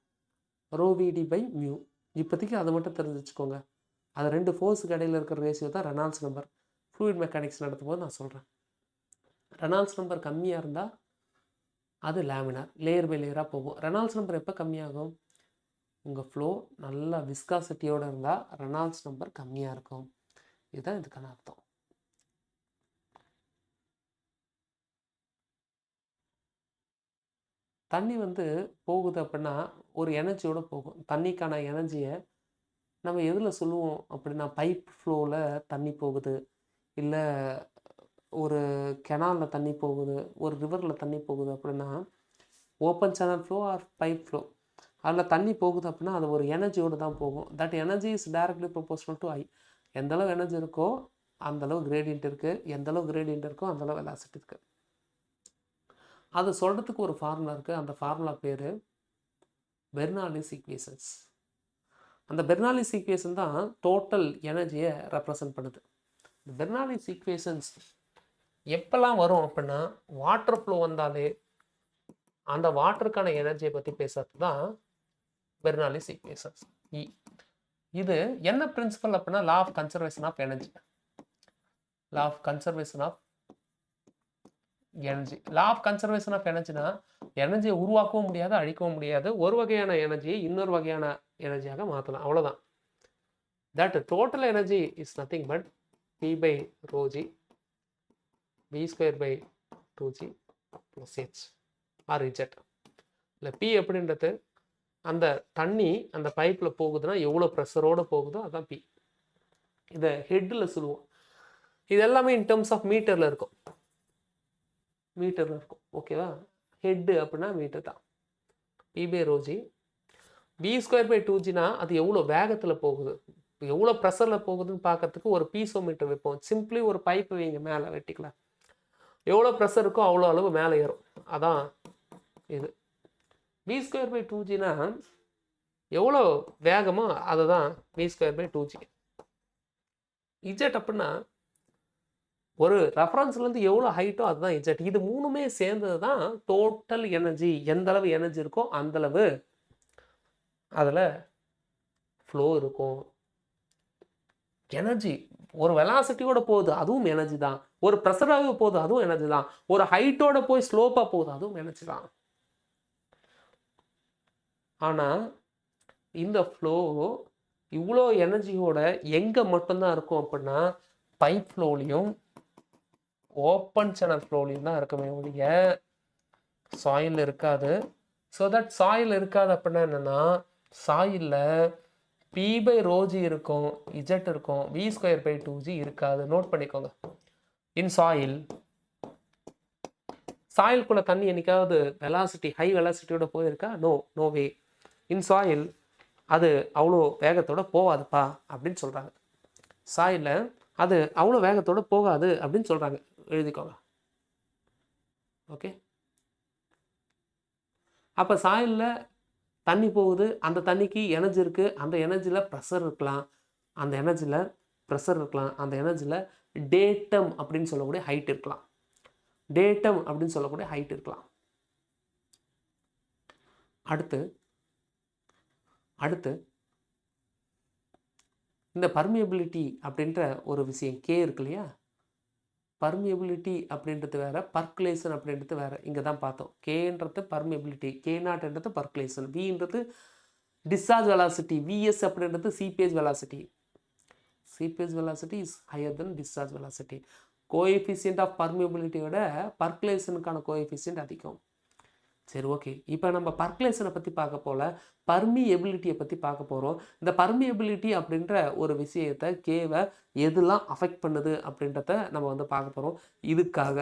ρVd by mu. இப்போதைக்கு அதை மட்டும் தெரிஞ்சு வச்சுக்கோங்க. அது ரெண்டு ஃபோர்ஸுக்கு இடையில் இருக்கிற ரேஷியோ தான் ரெனால்ட்ஸ் நம்பர். ஃப்ளூயிட் மெக்கானிக்ஸ் நடத்தும் போது நான் சொல்கிறேன். ரெனால்ட்ஸ் நம்பர் கம்மியாக இருந்தால் அது லேமினார், லேயர் பை லேயராக போகும். ரெனால்ட்ஸ் நம்பர் எப்போ கம்மியாகும், உங்கள் ஃப்ளோ நல்லா விஸ்காசிட்டியோடு இருந்தால் ரெனால்ட்ஸ் நம்பர் கம்மியாக இருக்கும். இதுதான் இதுக்கான அர்த்தம். தண்ணி வந்து போகுது அப்படின்னா ஒரு எனர்ஜியோடு போகும். தண்ணிக்கான எனர்ஜியை நம்ம எதில் சொல்லுவோம் அப்படின்னா, பைப் ஃப்ளோவில் தண்ணி போகுது, இல்லை ஒரு கெனாலில் தண்ணி போகுது, ஒரு ரிவரில் தண்ணி போகுது அப்படின்னா, open channel flow or pipe flow, அதில் தண்ணி போகுது அப்படின்னா அது ஒரு எனர்ஜியோடு தான் போகும். That energy is directly proportional to I. எந்தளவு எனர்ஜி இருக்கோ அந்தளவு கிரேடியன்ட் இருக்குது, எந்தளவு கிரேடியன்ட் இருக்கோ அந்தளவு வெலாசிட்டி இருக்குது. அது சொல்கிறதுக்கு ஒரு ஃபார்முலா இருக்குது. அந்த ஃபார்முலா பேர் பெர்னாலிஸ் ஈக்குவேஷன்ஸ். அந்த பெர்னாலிஸ் ஈக்குவேஷன் தான் டோட்டல் எனர்ஜியை ரெப்ரசன்ட் பண்ணுது. இந்த பெர்னாலிஸ் ஈக்குவேஷன்ஸ் எப்போல்லாம் வரும் அப்படின்னா, வாட்டர் ஃப்ளோ வந்தாலே அந்த வாட்டருக்கான எனர்ஜியை பற்றி பேசுறது தான் பெர்னாலிஸ் ஈக்குவேஷன்ஸ். இது என்ன பிரின்சிபல் அப்படின்னா law of conservation of energy. Law of conservation of energy. Law of conservation of எனர்ஜினா எனர்ஜியை உருவாக்கவும் முடியாது, அழிக்கவும் முடியாது. ஒரு வகையான எனர்ஜியை இன்னொரு வகையான எனர்ஜியாக மாற்றலாம், அவ்வளோதான். That total energy is nothing but P by rho g V square by 2g plus h or z. இல்லை P அப்படின்றது அந்த தண்ணி அந்த பைப்பில் போகுதுன்னா எவ்வளோ ப்ரெஷரோடு போகுதோ அதான் P. இதை ஹெட்டில் சொல்லுவோம். இது எல்லாமே இன் டேர்ம்ஸ் ஆஃப் மீட்டரில் இருக்கும். மீட்டரில் இருக்கும், ஓகேவா? ஹெட்டு அப்படின்னா மீட்டர் தான். P by rho g V square by 2gனா அது எவ்வளோ வேகத்தில் போகுது, எவ்வளோ ப்ரெஷரில் போகுதுன்னு பார்க்கறதுக்கு ஒரு பீசோமீட்டர் வைப்போம். சிம்பிளி ஒரு பைப்பு வைங்க மேலே வெட்டிக்கலாம், எவ்வளோ ப்ரெஷர் இருக்கோ அவ்வளோ அளவு மேலே ஏறும், அதான் இது. V square by 2gனா எவ்வளோ வேகமோ அதுதான் V square by 2g. Z அப்படின்னா ஒரு ரெஃபரன்ஸ்லேருந்து எவ்வளோ ஹைட்டோ அதுதான் இஜெட். இது மூணுமே சேர்ந்தது தான் டோட்டல் எனர்ஜி. எந்த அளவு எனர்ஜி இருக்கோ அந்தளவு அதில் ஃப்ளோ இருக்கும். எனர்ஜி ஒரு வெலாசிட்டியோட போகுது அதுவும் எனர்ஜி தான், ஒரு ப்ரெஷராக போகுது அதுவும் எனர்ஜி தான், ஒரு ஹைட்டோட போய் ஸ்லோப்பாக போகுது அதுவும் எனர்ஜி தான். ஆனால் இந்த ஃப்ளோ இவ்வளோ எனர்ஜியோட எங்கே மட்டும்தான் இருக்கும் அப்படின்னா பைப் ஃப்ளோலையும் ஓப்பன் சேனல் ஃப்ளோலையும் தான் இருக்குமே ஒழிய சாயில் இருக்காது. ஸோ தட் சாயில் இருக்காது அப்படின்னா என்னென்னா சாயிலில் P by rho g இருக்கும், Z இருக்கும், V square by 2g இருக்காது. நோட் பண்ணிக்கோங்க. இன் சாயில்குள்ளே தண்ணி என்னைக்காவது வெலாசிட்டி ஹை வெலாசிட்டியோட போயிருக்கா? நோ வே. இன் சாயில் அது அவ்வளோ வேகத்தோட போகாதுப்பா அப்படின்னு சொல்கிறாங்க. சாயிலில் அது அவ்வளோ வேகத்தோட போகாது அப்படின்னு சொல்கிறாங்க, எழுதிக்கோங்க. ஓகே, அப்போ சாயிலில் தண்ணி போகுது, அந்த தண்ணிக்கு எனர்ஜி இருக்குது, அந்த எனர்ஜியில் ப்ரெஷர் இருக்கலாம், அந்த எனர்ஜியில் ப்ரெஷர் இருக்கலாம், அந்த எனர்ஜியில் டேட்டம் அப்படின்னு சொல்லக்கூடிய ஹைட் இருக்கலாம், டேட்டம் அப்படின்னு சொல்லக்கூடிய ஹைட் இருக்கலாம். அடுத்து இந்த பர்மியபிலிட்டி அப்படின்ற ஒரு விஷயம் கே இருக்கு இல்லையா? பர்மியபிலிட்டி அப்படின்றது வேறு, பர்குலேஷன் அப்படின்றது வேறு. இங்கே தான் பார்த்தோம். கேன்றது பர்மியபிலிட்டி, K0ன்றது பர்குலேஷன், Vன்றது டிஸ்சார்ஜ் வெலாசிட்டி, Vs அப்படின்றது seepage velocity. Seepage velocity is higher than discharge velocity. Coefficient of பர்மியபிலிட்டியோட பர்குலேஷனுக்கான கோஎஃபிஷியன்ட் அதிகம். சரி, ஓகே. இப்போ நம்ம பர்குலேஷனை பற்றி பார்க்க போல பர்மியபிலிட்டியை பற்றி பார்க்க போகிறோம். இந்த பர்மியபிலிட்டி அப்படின்ற ஒரு விஷயத்தை கேவை எதெல்லாம் அஃபெக்ட் பண்ணுது அப்படின்றத நம்ம வந்து பார்க்க போகிறோம். இதுக்காக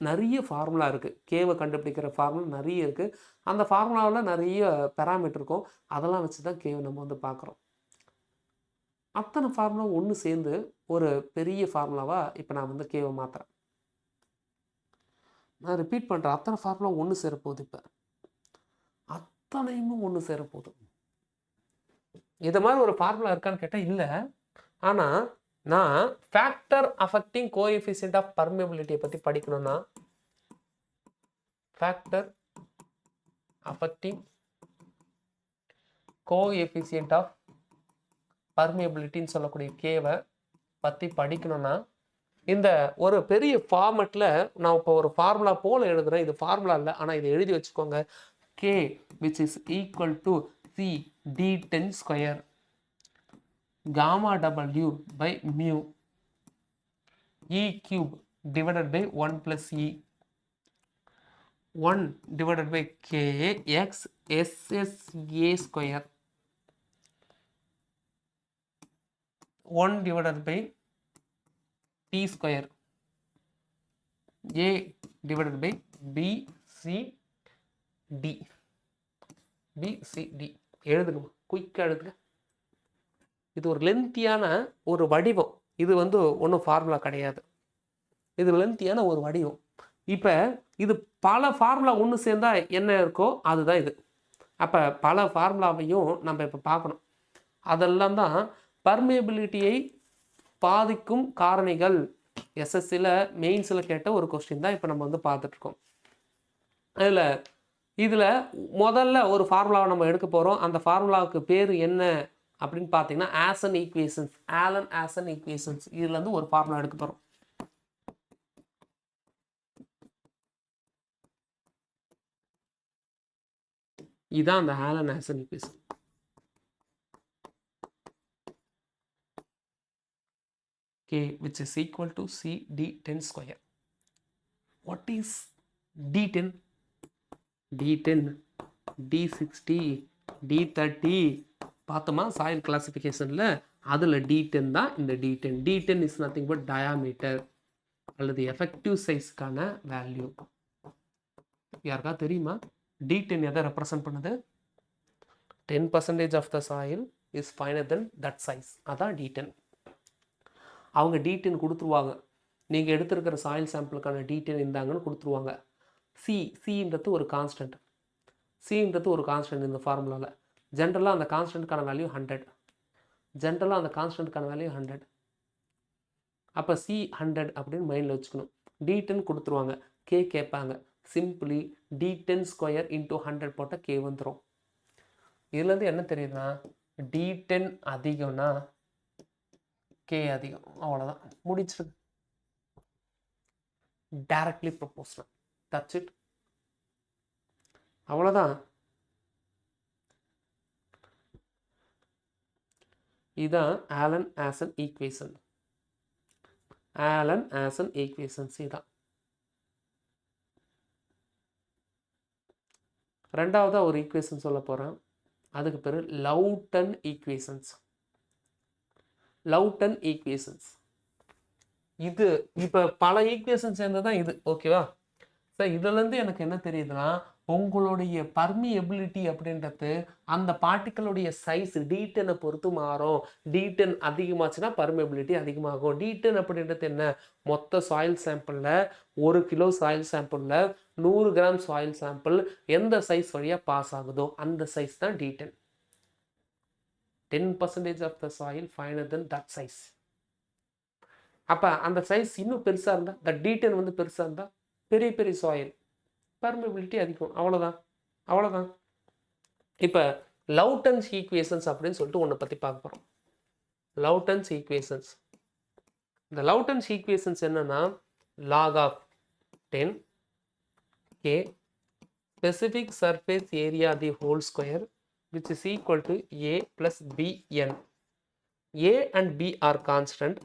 நிறைய ஃபார்முலா இருக்குது. கேவை கண்டுபிடிக்கிற ஃபார்முலா நிறைய இருக்குது. அந்த ஃபார்முலாவில் நிறைய பேராமீட்டர் இருக்கும். அதெல்லாம் வச்சு தான் கேவை நம்ம வந்து பார்க்குறோம். அத்தனை ஃபார்முலா ஒன்று சேர்ந்து ஒரு பெரிய ஃபார்முலாவாக இப்போ நான் வந்து கேவை மாற்றுறேன். நான் ரிப்பீட் பண்ணுறேன், அத்தனை ஃபார்முலா ஒன்று சேரப்போகுது. இப்போ அத்தனையுமே ஒன்று சேரப்போகுது. இது மாதிரி ஒரு ஃபார்முலா இருக்கான்னு கேட்டால் இல்லை. ஆனால் நான் ஃபேக்டர் அஃபெக்டிங் கோஎஃபிஷியன்ட் ஆஃப் பர்மியபிலிட்டியை பற்றி படிக்கணும்னா ஃபேக்டர் அஃபெக்டிங் கோஎஃபிஷியன்ட் ஆஃப் பர்மியபிலிட்டின்னு சொல்லக்கூடிய கேவை பற்றி படிக்கணும்னா இந்த ஒரு பெரிய ஃபார்மெட்டில் நான் இப்போ ஒரு ஃபார்முலா போல் எழுதுகிறேன். இது ஃபார்முலா இல்லை, ஆனால் இதை எழுதி வச்சுக்கோங்க. K which is equal to C d10 square gamma W by mu E cube divided by 1 plus E 1 divided by K X SSA square 1 divided by T square A divided by B C D BCD எழுதுங்க, குயிக்காக எழுதுங்க. இது ஒரு லென்த்தியான ஒரு வடிவம். இது வந்து ஒன்றும் ஃபார்முலா கிடையாது. இது லென்த்தியான ஒரு வடிவம். இப்போ இது பல ஃபார்முலா ஒன்று சேர்ந்தா என்ன இருக்கோ அதுதான் இது. அப்போ பல ஃபார்முலாவையும் நம்ம இப்போ பார்க்கணும். அதெல்லாம் தான் பர்மியபிலிட்டியை பாதிக்கும் காரணிகள். எஸ்எஸ்சியில் மெயின்ஸில் கேட்ட ஒரு கொஸ்டின் தான் இப்போ நம்ம வந்து பார்த்துட்ருக்கோம். இதில் முதல்ல ஒரு ஃபார்முலாவை நம்ம எடுக்க போகிறோம். அந்த ஃபார்முலாவுக்கு பேர் என்ன அப்படின்னு பார்த்தீங்கன்னா Hazen equations, Allen Hazen equations, இதுல இருந்து ஒரு ஃபார்முலா எடுக்க போறோம். இதான் அந்த Allen Hazen equation. K which is equal to C D10 square. What is D10? D10, D60, D30 பார்த்தோமா சாயில் கிளாசிஃபிகேஷனில், அதில் D10 தான் இந்த D10. D10 is nothing but diameter அல்லது எஃபெக்டிவ் சைஸ்க்கான வேல்யூ. யாருக்கா தெரியுமா D10 எதை ரெப்ரசன்ட் பண்ணுது? 10% of the soil is finer than that size. அதான் D10. அவங்க D10 கொடுத்துருவாங்க. நீங்கள் எடுத்திருக்கிற சாயில் சாம்பிளுக்கான D10 இருந்தாங்கன்னு கொடுத்துருவாங்க. சின்றது ஒரு கான்ஸ்டன்ட். சின்றது ஒரு கான்ஸ்டன்ட் இந்த ஃபார்முலாவில். ஜென்ரலாக அந்த கான்ஸ்டன்ட்கான வேல்யூ 100. ஜென்ரலாக அந்த கான்ஸ்டன்ட்கான வேல்யூ 100. அப்போ C 100 அப்படின்னு மைண்டில் வச்சுக்கணும். D10 கொடுத்துருவாங்க. K கேட்பாங்க. சிம்பிளி D10 ஸ்கொயர் இன்டூ 100 போட்டால் K வந்துடும். இதுலேருந்து என்ன தெரியுதுன்னா D10 அதிகம்னா K அதிகம். அவ்வளோதான், முடிச்சிருக்கு. Directly proportional. That's it. அவ்வளோதான். இதுதான் Allen Hazen equation. Allen Hazen equations இதான். ரெண்டாவதாக ஒரு ஈக்குவேஷன் சொல்ல போகிறேன். அதுக்கு பேர் லவ்டன் ஈக்குவேஷன்ஸ். லவ்டன் ஈக்குவேஷன்ஸ் இது இப்போ பல ஈக்குவேஷன் சேர்ந்தது தான் இது. ஓகேவா சார்? இதுலேருந்து எனக்கு என்ன தெரியுதுன்னா, உங்களுடைய பர்மியபிலிட்டி அப்படின்றது அந்த பார்ட்டிகளுடைய சைஸ் D10 பொறுத்து மாறும். D10 அதிகமாச்சுன்னா பர்மியபிலிட்டி அதிகமாகும். D10 அப்படின்றது என்ன? மொத்த சாயில் சாம்பிளில் 1 கிலோ சாயில் சாம்பிளில் 100 கிராம் சாயில் சாம்பிள் எந்த சைஸ் வழியாக பாஸ் ஆகுதோ அந்த சைஸ் தான் D10. 10% of the soil finer than that size. அப்போ அந்த சைஸ் இன்னும் பெருசாக இருந்தால், த D10 வந்து பெருசாக இருந்தால் பெரிய பெரிய சாயில் பர்மியபிலிட்டி அதிகம். அவ்வளோதான். இப்போ லவ்டன்ஸ் ஈக்குவேஷன்ஸ் அப்படின்னு சொல்லிட்டு ஒன்றை பற்றி பார்க்க போகிறோம். லவ்டன்ஸ் ஈக்குவேஷன்ஸ். இந்த லவ்டன்ஸ் ஈக்குவேஷன்ஸ் என்னன்னா, log of 10 K specific surface area the whole square which is equal to A plus BN. A and B are constant.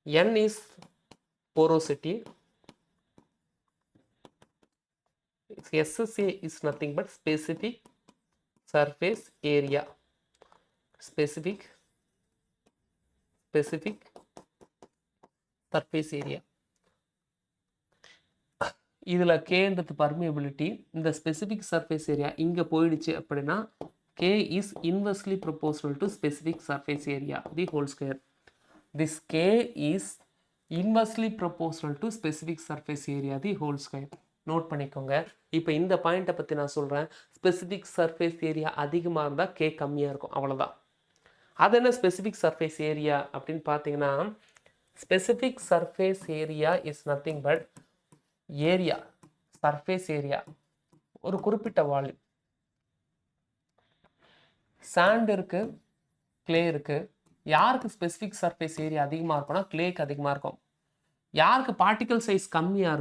N is porosity. SSA is nothing but specific surface area. Specific surface area. இதில் Kன்றது permeability. இந்த specific surface area இங்கே போயிடுச்சு அப்படின்னா K is inversely proportional to specific surface area the whole square. This K is inversely proportional to specific surface area the whole square. Note பண்ணிக்கோங்க. இப்போ இந்த பாயிண்ட்டை பற்றி நான் சொல்கிறேன். ஸ்பெசிஃபிக் சர்ஃபேஸ் ஏரியா அதிகமாக இருந்தால் K கம்மியாக இருக்கும். அவ்வளோதான். அது என்ன ஸ்பெசிஃபிக் சர்ஃபேஸ் ஏரியா அப்படின்னு பார்த்தீங்கன்னா, specific surface area is nothing but area, surface area, ஒரு குறிப்பிட்ட வால்யூம். சாண்ட் இருக்கு, கிளே இருக்கு. யாருக்கு ஸ்பெசிஃபிக் சர்ஃபேஸ் ஏரியா அதிகமாக இருக்கும்னா கிளேக்கு அதிகமாக இருக்கும். யாருக்கு பார்ட்டிகல் சைஸ் கம்மியாக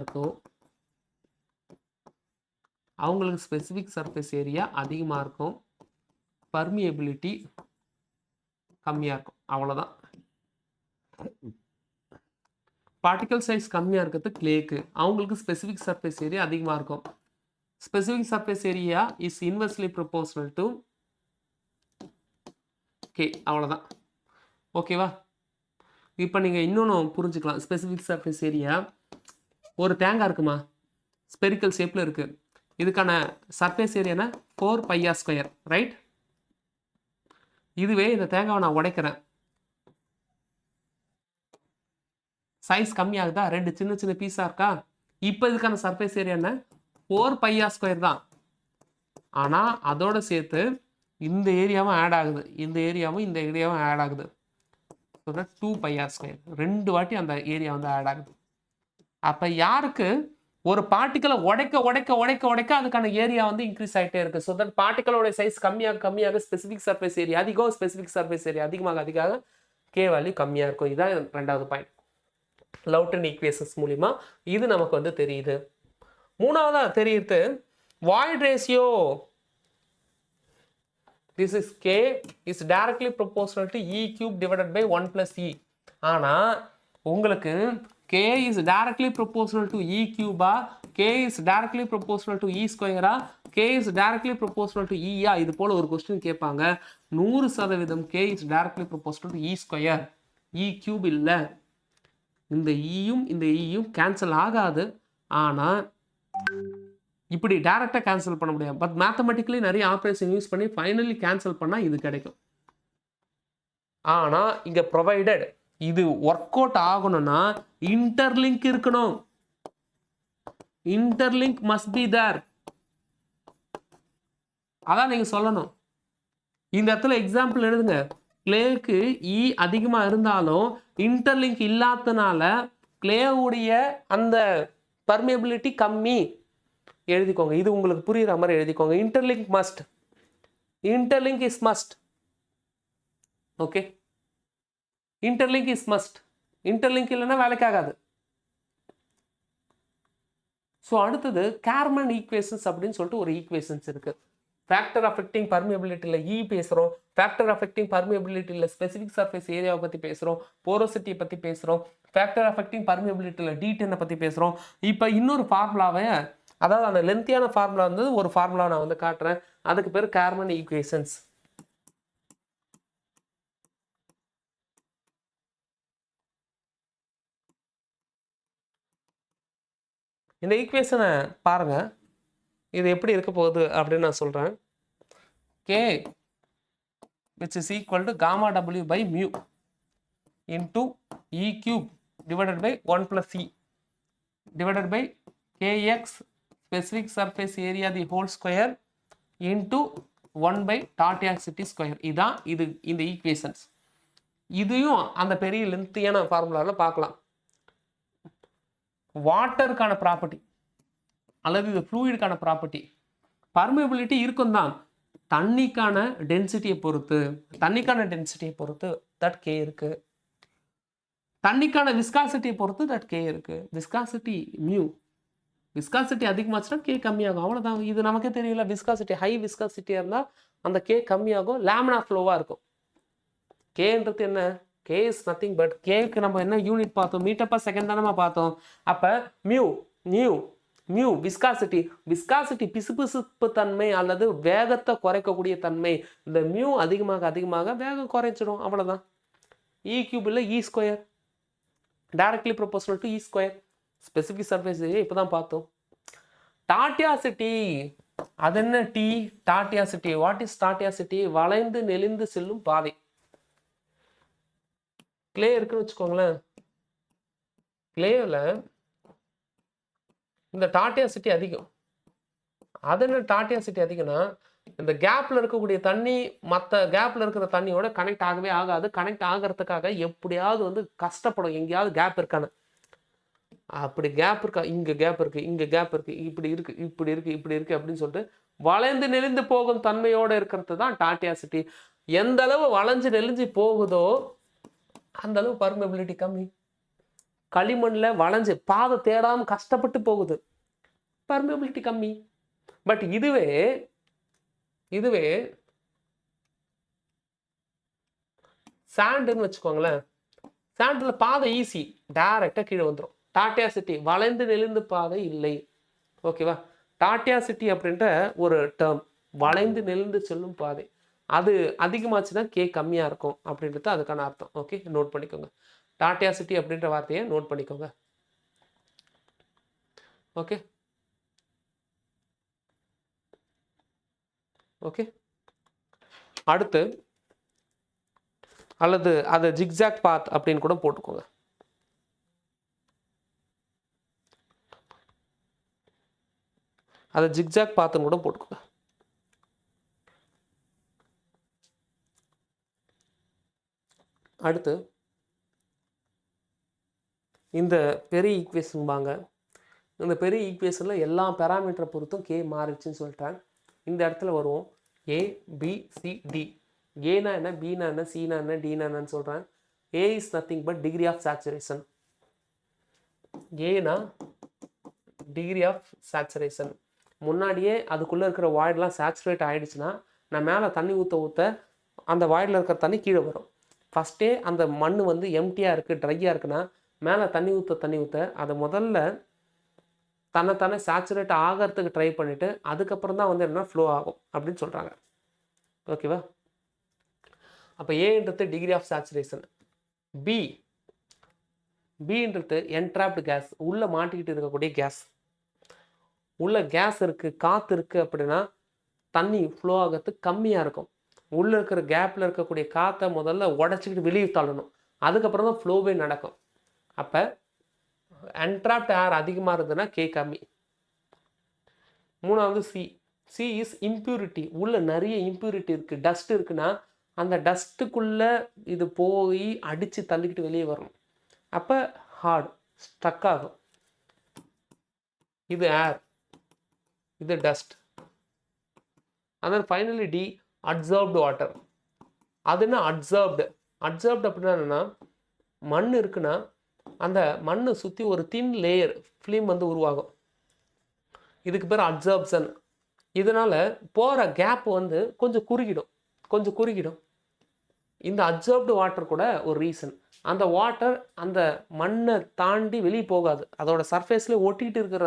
இருக்கோ அவங்களுக்கு ஸ்பெசிஃபிக் சர்ஃபேஸ் ஏரியா அதிகமாக இருக்கும், பர்மியபிலிட்டி கம்மியாக இருக்கும். அவ்வளோதான். பார்ட்டிகல் சைஸ் கம்மியாக இருக்கிறது கிளேக்கு, அவங்களுக்கு ஸ்பெசிஃபிக் சர்ஃபேஸ் ஏரியா அதிகமாக இருக்கும். Specific surface area is inversely proportional to K. அவ்வளோதான். ஓகேவா? இப்போ நீங்கள் இன்னொன்று புரிஞ்சுக்கலாம். ஸ்பெசிஃபிக் சர்ஃபேஸ் ஏரியா, ஒரு தேங்காய் இருக்குமா, ஸ்பெரிக்கல் ஷேப்பில் இருக்குது. இதுக்கான சர்ஃபேஸ் ஏரியானா 4πr², ரைட்? இதுவே இந்த தேங்காவை நான் உடைக்கிறேன், சைஸ் கம்மியாகுதா, 2 சின்ன சின்ன பீஸாக இருக்கா. இப்போ இதுக்கான சர்ஃபேஸ் ஏரியா என்ன? 4πr² தான். ஆனால் அதோட சேர்த்து இந்த ஏரியாவும் ஆட் ஆகுது, இந்த ஏரியாவும் ஆட் ஆகுது. 2πr², 2 வாட்டி அந்த ஏரியா வந்து ஆட் ஆகுது. அப்போ யாருக்கு ஒரு பார்ட்டிக்கலை உடைக்க உடைக்க உடைக்க உடைக்க அதுக்கான ஏரியா வந்து இன்க்ரீஸ் ஆகிட்டே இருக்கு. ஸோ தட் பார்ட்டிகளோட சைஸ் கம்மியாக கம்மியாக ஸ்பெசிஃபிக் சர்ஃபேஸ் ஏரியா அதிகம், ஸ்பெசிஃபிக் சர்ஃபேஸ் ஏரியா அதிகமாக அதிகமாக கே வேல்யூ கம்மியாக இருக்கும். இதுதான் ரெண்டாவது பாயிண்ட். லவ்டன் ஈக்குவேஷன்ஸ் மூலிமா இது நமக்கு வந்து தெரியுது. மூணாவதா தெரியுது void ratio. This is K is directly proportional to E cube divided by 1 plus E. ஆனால் உங்களுக்கு K is directly proportional to E cube K is directly proportional to E square K is directly proportional to E இது போல ஒரு question கேட்பாங்க. 100% K is directly proportional to E square. E cube இல்லை. இந்த ஈயும் இந்த ஈயும் கேன்சல் ஆகாது. ஆனால் இப்படி டைரக்டாக கேன்சல் பண்ண முடியாது. பட் மேத்தமெட்டிக்கலி நிறைய ஆப்ரேஷன் யூஸ் பண்ணி ஃபைனலி கேன்சல் பண்ணால் இது கிடைக்கும். ஆனால் இங்கே ப்ரொவைடட் இது ஒர்க் அவுட் ஆகணும்னா இன்டர்லிங்க் இருக்கணும். Interlink must be there. அதான் நீங்கள் சொல்லணும். இந்த இடத்துல எக்ஸாம்பிள் எழுதுங்க. கிளேக்கு இ அதிகமாக இருந்தாலும் இன்டர்லிங்க் இல்லாதனால கிளேவுடைய அந்த பர்மியபிலிட்டி கம்மி. எழுதிக்கோங்க. இது உங்களுக்கு புரியுற மாதிரி எழுதிக்கோங்க. Interlink must. Interlink is must. Okay, interlink is must. Interlink இல்லைன்னா வேலைக்காகாது. ஸோ அடுத்தது கேர்மன் ஈக்குவேஷன்ஸ் அப்படின்னு சொல்லிட்டு ஒரு ஈக்குவேஷன்ஸ் இருக்கு. ஃபேக்டர் அஃபெக்டிங் பர்மியபிலிட்டியில் இ பேசுகிறோம், ஃபேக்டர் அஃபெக்டிங் பர்மியபிலிட்டியில் ஸ்பெசிஃபிக் சர்ஃபேஸ் ஏரியாவை பற்றி பேசுகிறோம், போரோசிட்டியை பற்றி பேசுகிறோம், ஃபேக்டர் அஃபெக்டிங் பர்மியபிலிட்டியில் D10 பற்றி பேசுகிறோம். இப்போ இன்னொரு ஃபார்முலாவை, அதாவது அந்த லென்த்தியான ஃபார்முலா வந்து ஒரு ஃபார்முலா நான் வந்து காட்டுறேன். அதுக்கு பேர் கேர்மன் ஈக்குவேஷன்ஸ். இந்த ஈக்குவேஷனை பாருங்க. இது எப்படி இருக்க போகுது அப்படின்னு நான் சொல்றேன். K which is equal to gamma W by mu into E cube divided by 1 plus E divided by Kx specific surface area the whole square into 1 by tortuosity square. இதான் இது இந்த ஈக்குவேஷன்ஸ். இதையும் அந்த பெரிய லென்த்தியான ஃபார்முலாவில் பார்க்கலாம். வாட்டருக்கான ப்ராப்பர்ட்டி அல்லது இது ஃப்ளூயிடுக்கான ப்ராப்பர்ட்டி. பர்மியபிலிட்டி இருக்கும் தான், தண்ணிக்கான டென்சிட்டியை பொறுத்து தட் கே இருக்கு. தண்ணிக்கான விஸ்காசிட்டியை பொறுத்து தட் கே இருக்கு. விஸ்காசிட்டி மியூ, விஸ்காசிட்டி அதிகமாச்சுன்னா கே கம்மியாகும். அவ்வளோதான். இது நமக்கே தெரியல. விஸ்காசிட்டி ஹை விஸ்காசிட்டியாக இருந்தால் அந்த கே கம்மியாகும், லேமினா ஃப்ளோவாக இருக்கும். கேன்றது என்ன? கே இஸ் நத்திங் பட், கேக்கு நம்ம என்ன யூனிட் பார்த்தோம்? மீட்டர் பர் செகண்ட் தானே பார்த்தோம். அப்போ mu new mu viscosity, viscosity பிசுபிசுப்பு தன்மை அல்லது வேகத்தை குறைக்கக்கூடிய தன்மை. இந்த மியூ அதிகமாக அதிகமாக வேகம் குறைச்சிடும். அவ்வளோதான். இ கியூப் இல்லை E square, directly proportional to E square. Specific surface இப்போ தான் பார்த்தோம். டார்டியாசிட்டி, அது என்ன T? Tortuosity. What is tortuosity? வளைந்து நெளிந்து செல்லும் பாதை. கிளே இருக்குன்னு வச்சுக்கோங்களேன். கிளேவில் இந்த டார்டியாசிட்டி அதிகம். அது என்ன டார்டியாசிட்டி அதிகம்னா, இந்த கேப்பில் இருக்கக்கூடிய தண்ணி மற்ற கேப்பில் இருக்கிற தண்ணியோட கனெக்ட் ஆகவே ஆகாது. கனெக்ட் ஆகிறதுக்காக எப்படியாவது வந்து கஷ்டப்படும். எங்கேயாவது கேப் இருக்கான்னு. அப்படி கேப் இருக்கா? இங்கே கேப் இருக்குது, இங்கே கேப் இருக்குது, இப்படி இருக்குது, இப்படி இருக்குது, இப்படி இருக்குது அப்படின்னு சொல்லிட்டு வளைந்து நெளிந்து போகும் தன்மையோடு இருக்கிறது தான் டார்டியாசிட்டி. எந்த அளவு வளைஞ்சு நெளிஞ்சு போகுதோ அந்த அளவு பர்மியபிலிட்டி கம்மி. களிமண்ணில் வளைஞ்சு பாதை தேடாமல் கஷ்டப்பட்டு போகுது, பர்மியபிலிட்டி கம்மி. பட் இதுவே சாண்டுன்னு வச்சுக்கோங்களேன். சாண்டில் பாதை ஈஸி, டைரக்டாக கீழே வந்துடும். டார்டியாசிட்டி வளைந்து நெளிந்து பாதை இல்லை. ஓகேவா? டார்டியாசிட்டி அப்படின்ற ஒரு டேர்ம், வளைந்து நெளிந்து செல்லும் பாதை, அது அதிகமாச்சுன்னா கே கம்மியாக இருக்கும் அப்படின்றது அதுக்கான அர்த்தம். ஓகே, நோட் பண்ணிக்கோங்க. டார்டியாசிட்டி அப்படின்ற வார்த்தையை நோட் பண்ணிக்கோங்க. ஓகே ஓகே அடுத்து, அல்லது அது ஜிக்ஜாக் பாத் அப்படின்னு கூட போட்டுக்கோங்க. அதை ஜிக்ஜாக் பாத்துன்னு கூட போட்டுக்கோங்க. அடுத்து இந்த பெரிய ஈக்குவேஷன் வாங்க. இந்த பெரிய ஈக்குவேஷனில் எல்லா பேராமீட்டரை பொறுத்தும் கே மாறிடுச்சுன்னு சொல்லிட்டேன். இந்த இடத்துல வருவோம். A B C D. ஏனா என்ன, பினா என்ன, சினா என்ன, டினா என்னன்னு சொல்கிறேன். A is nothing but degree of saturation. ஏனா டிகிரி ஆஃப் சேச்சுரேஷன். முன்னாடியே அதுக்குள்ளே இருக்கிற வாய்டெலாம் சேச்சுரேட் ஆகிடுச்சுன்னா நான் மேலே தண்ணி ஊற்ற அந்த வாய்டில் இருக்கிற தண்ணி கீழே வரும். ஃபஸ்ட்டே அந்த மண் வந்து எம்டியாக இருக்குது, ட்ரையாக இருக்குன்னா மேலே தண்ணி ஊற்ற அதை முதல்ல தன்னைத்தானே சேச்சுரேட் ஆகிறதுக்கு ட்ரை பண்ணிவிட்டு அதுக்கப்புறம் தான் வந்து என்ன ஃப்ளோ ஆகும் அப்படின்னு சொல்கிறாங்க. ஓகேவா? அப்போ ஏன்றது டிகிரி ஆஃப் சேச்சுரேஷன். பின்றது என்ட்ராப்டு கேஸ், உள்ளே மாட்டிக்கிட்டு இருக்கக்கூடிய கேஸ். உள்ள கேஸ் இருக்குது, காற்று இருக்குது அப்படின்னா தண்ணி ஃப்ளோ ஆகிறதுக்கு கம்மியாக இருக்கும். உள்ளே இருக்கிற கேப்பில் இருக்கக்கூடிய காற்றை முதல்ல உடச்சிக்கிட்டு வெளியே தள்ளணும், அதுக்கப்புறம் தான் ஃப்ளோவே நடக்கும். அப்போ என்ட்ராப்ட் ஏர் அதிகமாக இருந்ததுன்னா கே கம்மி. மூணாவது சி இஸ் இம்ப்யூரிட்டி. உள்ள நிறைய இம்ப்யூரிட்டி இருக்குது, டஸ்ட் இருக்குன்னா அந்த டஸ்ட்டுக்குள்ளே இது போய் அடித்து தள்ளிக்கிட்டு வெளியே வரணும். அப்போ ஹார்ட் ஸ்ட்ரக் ஆகும். இது ஏர், இது dust. and then finally the absorbed water. அது என்ன அப்சர்வ்டு அப்படின்னா என்னென்னா, மண் இருக்குன்னா அந்த மண்ணை சுற்றி ஒரு தின் லேயர் ஃபிலிம் வந்து உருவாகும். இதுக்கு பேர் அப்சர்ப்ஷன். இதனால் போகிற கேப் வந்து கொஞ்சம் குறுகிடும். இந்த அப்சர்வ்டு வாட்டர் கூட ஒரு ரீசன். அந்த வாட்டர் அந்த மண்ணை தாண்டி வெளியே போகாது, அதோட சர்ஃபேஸில் ஒட்டிகிட்டு இருக்கிற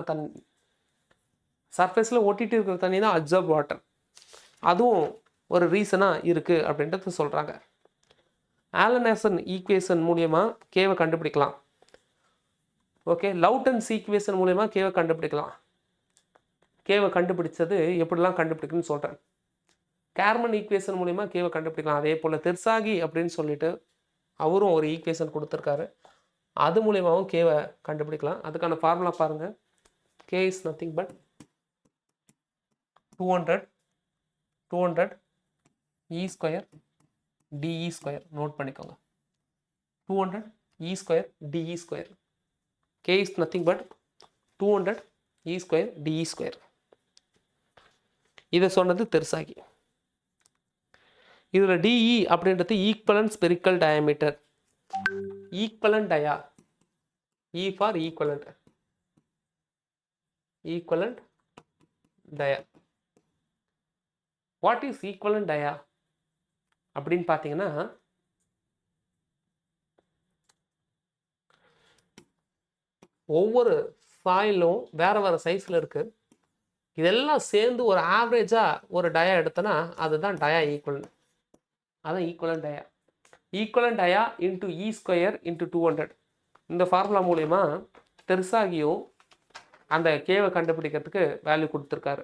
தண்ணி தான் அப்சர்வ் வாட்டர். அதுவும் ஒரு ரீசனாக இருக்குது அப்படின்றது சொல்கிறாங்க. ஆலன் ஈக்குவேஷன் மூலியமாக கேவை கண்டுபிடிக்கலாம். ஓகே, லவுட்டன்ஸ் ஈக்குவேஷன் மூலியமாக கேவை கண்டுபிடிக்கலாம். கேவை கண்டுபிடிச்சது எப்படிலாம் கண்டுபிடிக்குன்னு சொல்கிறேன். கேர்மன் ஈக்குவேஷன் மூலியமாக கேவை கண்டுபிடிக்கலாம். அதே போல் தெர்சாகி அப்படின்னு சொல்லிட்டு அவரும் ஒரு ஈக்குவேஷன் கொடுத்துருக்காரு, அது மூலியமாகவும் கேவை கண்டுபிடிக்கலாம். அதுக்கான ஃபார்முலா பாருங்கள். K is nothing but 200 E square DE square. Note பண்ணிக்கோங்க, 200 E square DE square. K is nothing but 200 E square DE square. இதை சொன்னது தெர்சாகி. இதில் டிஇ அப்படின்றது equivalent spherical diameter. Equivalent dia, E for equivalent dia. What is equivalent dia அப்படின்னு பார்த்தீங்கன்னா, ஒவ்வொரு சாயிலும் வேறு சைஸில் இருக்குது. இதெல்லாம் சேர்ந்து ஒரு ஆவரேஜாக ஒரு டயா எடுத்தோன்னா அதுதான் டயா ஈக்குவலன்ட். அதான் equivalent டயா. Equivalent டயா into e square into 200. இந்த ஃபார்முலா மூலயமா தெர்சாகியும் அந்த கேவை கண்டுபிடிக்கிறதுக்கு வேல்யூ கொடுத்துருக்காரு.